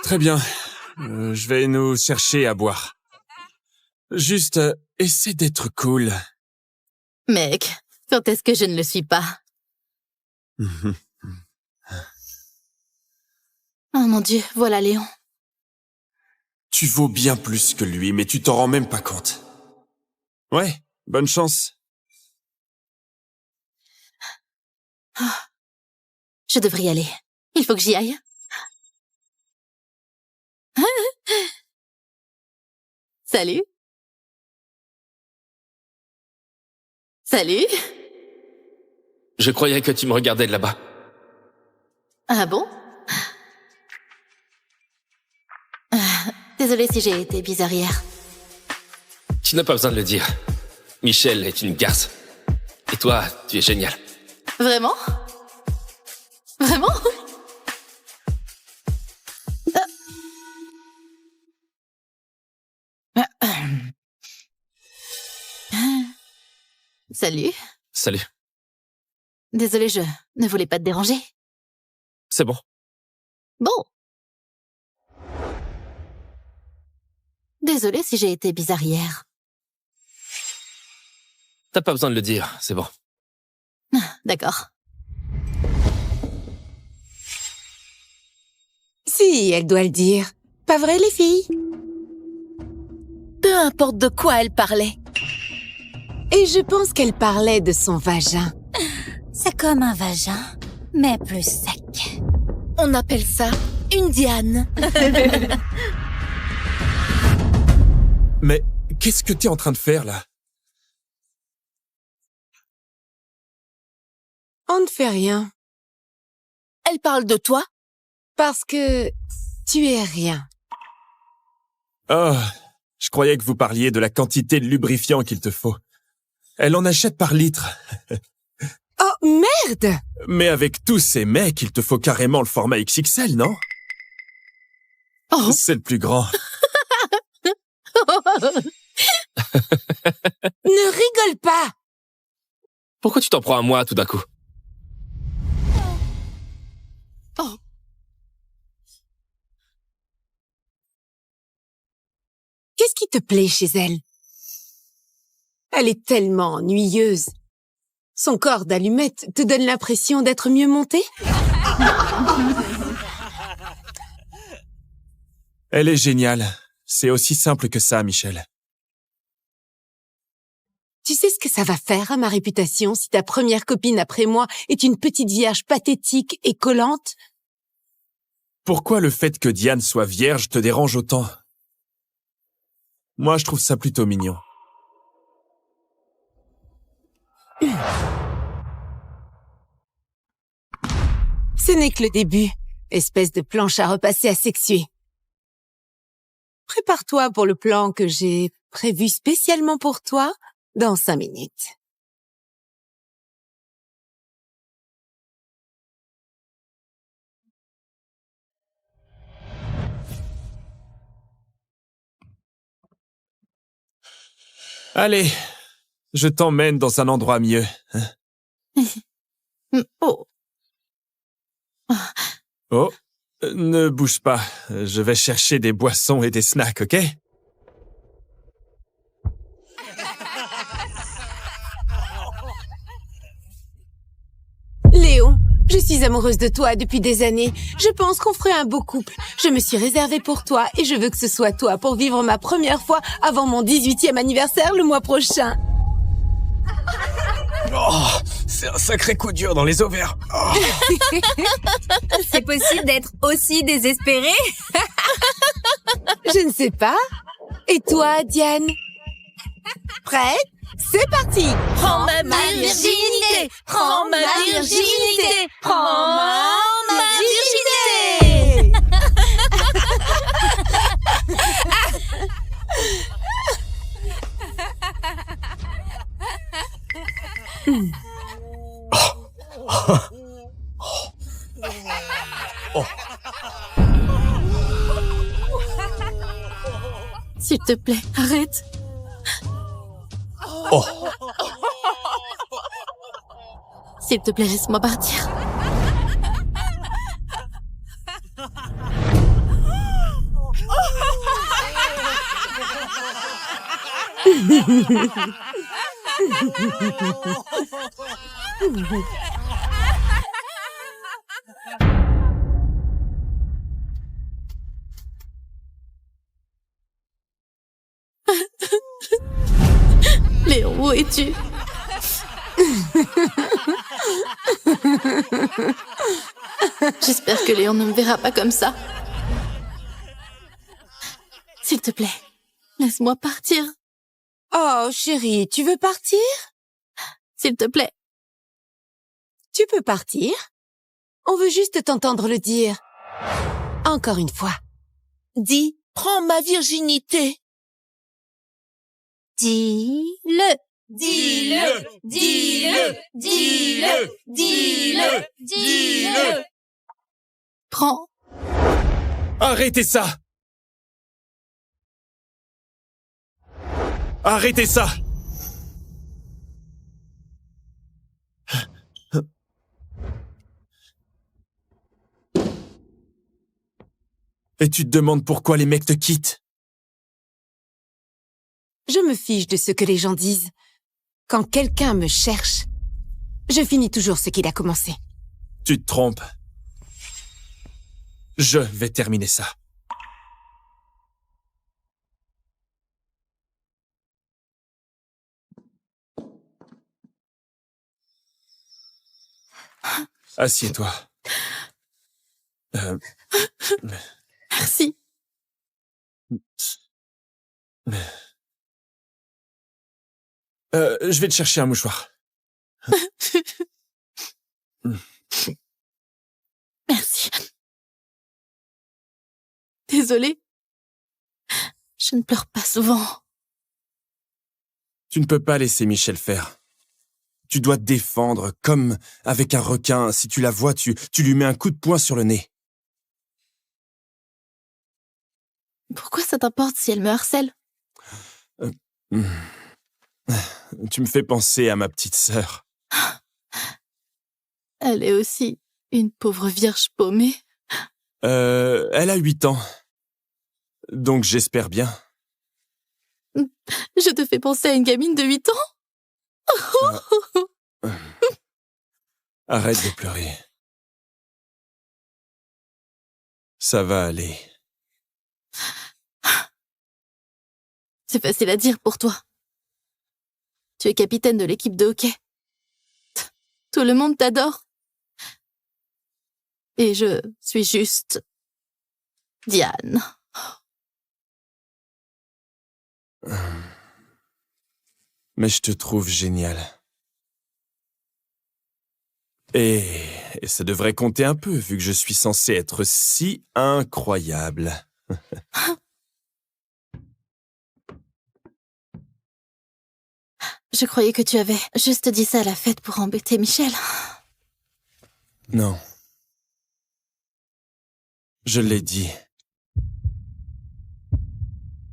Très bien. Je vais nous chercher à boire. Juste, essaie d'être cool. Mec, quand est-ce que je ne le suis pas? Oh mon Dieu, voilà Léon. Tu vaux bien plus que lui, mais tu t'en rends même pas compte. Ouais, bonne chance. Oh, je devrais y aller. Il faut que j'y aille. Salut. Salut. Je croyais que tu me regardais de là-bas. Ah bon? Désolée si j'ai été bizarre hier. Tu n'as pas besoin de le dire. Michel est une garce. Et toi, tu es génial. Vraiment? Vraiment? Salut. Salut. Désolée, je ne voulais pas te déranger. C'est bon. Bon. Désolée si j'ai été bizarre hier. T'as pas besoin de le dire, c'est bon. D'accord. Si, elle doit le dire. Pas vrai, les filles? Peu importe de quoi elle parlait. Et je pense qu'elle parlait de son vagin. C'est comme un vagin, mais plus sec. On appelle ça une Diane. Mais qu'est-ce que t'es en train de faire, là? On ne fait rien. Elle parle de toi? Parce que tu es rien. Oh, je croyais que vous parliez de la quantité de lubrifiant qu'il te faut. Elle en achète par litre. Oh, merde! Mais avec tous ces mecs, il te faut carrément le format XXL, non? Oh. C'est le plus grand. Ne rigole pas! Pourquoi tu t'en prends à moi tout d'un coup? Oh. Qu'est-ce qui te plaît chez elle? Elle est tellement ennuyeuse. Son corps d'allumette te donne l'impression d'être mieux monté? Elle est géniale. C'est aussi simple que ça, Michel. Tu sais ce que ça va faire à ma réputation si ta première copine après moi est une petite vierge pathétique et collante? Pourquoi le fait que Diane soit vierge te dérange autant? Moi, je trouve ça plutôt mignon. Ce n'est que le début, espèce de planche à repasser asexuée. Prépare-toi pour le plan que j'ai prévu spécialement pour toi dans 5 minutes. Allez, je t'emmène dans un endroit mieux. Oh. Oh, ne bouge pas. Je vais chercher des boissons et des snacks, ok? Léon, je suis amoureuse de toi depuis des années. Je pense qu'on ferait un beau couple. Je me suis réservée pour toi et je veux que ce soit toi pour vivre ma première fois avant mon 18e anniversaire le mois prochain. Oh, c'est un sacré coup dur dans les ovaires. Oh. C'est possible d'être aussi désespéré? Je ne sais pas. Et toi, Diane? Prête? C'est parti! Prends ma virginité! Prends ma virginité! Prends ma virginité! S'il te plaît, arrête. Oh. S'il te plaît, laisse-moi partir. Léon, où es-tu? J'espère que Léon ne me verra pas comme ça. S'il te plaît, laisse-moi partir. Oh, chérie, tu veux partir? S'il te plaît. Tu peux partir. On veut juste t'entendre le dire. Encore une fois. Dis, prends ma virginité. Dis-le. Dis-le, dis-le, dis-le, dis-le, dis-le. Prends. Arrêtez ça! Arrêtez ça! Et tu te demandes pourquoi les mecs te quittent? Je me fiche de ce que les gens disent. Quand quelqu'un me cherche, je finis toujours ce qu'il a commencé. Tu te trompes. Je vais terminer ça. Assieds-toi. Merci. Je vais te chercher un mouchoir. Merci. Désolée. Je ne pleure pas souvent. Tu ne peux pas laisser Michel faire. Tu dois te défendre, comme avec un requin. Si tu la vois, tu lui mets un coup de poing sur le nez. Pourquoi ça t'importe si elle me harcèle? Tu me fais penser à ma petite sœur. Elle est aussi une pauvre vierge paumée. Elle a 8 ans. Donc j'espère bien. Je te fais penser à une gamine de 8 ans? Arrête de pleurer. Ça va aller. C'est facile à dire pour toi. Tu es capitaine de l'équipe de hockey. Tout le monde t'adore. Et je suis juste Diane. Mais je te trouve génial. Et ça devrait compter un peu, vu que je suis censé être si incroyable. Je croyais que tu avais juste dit ça à la fête pour embêter Michel. Non. Je l'ai dit.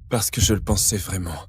Parce que je le pensais vraiment.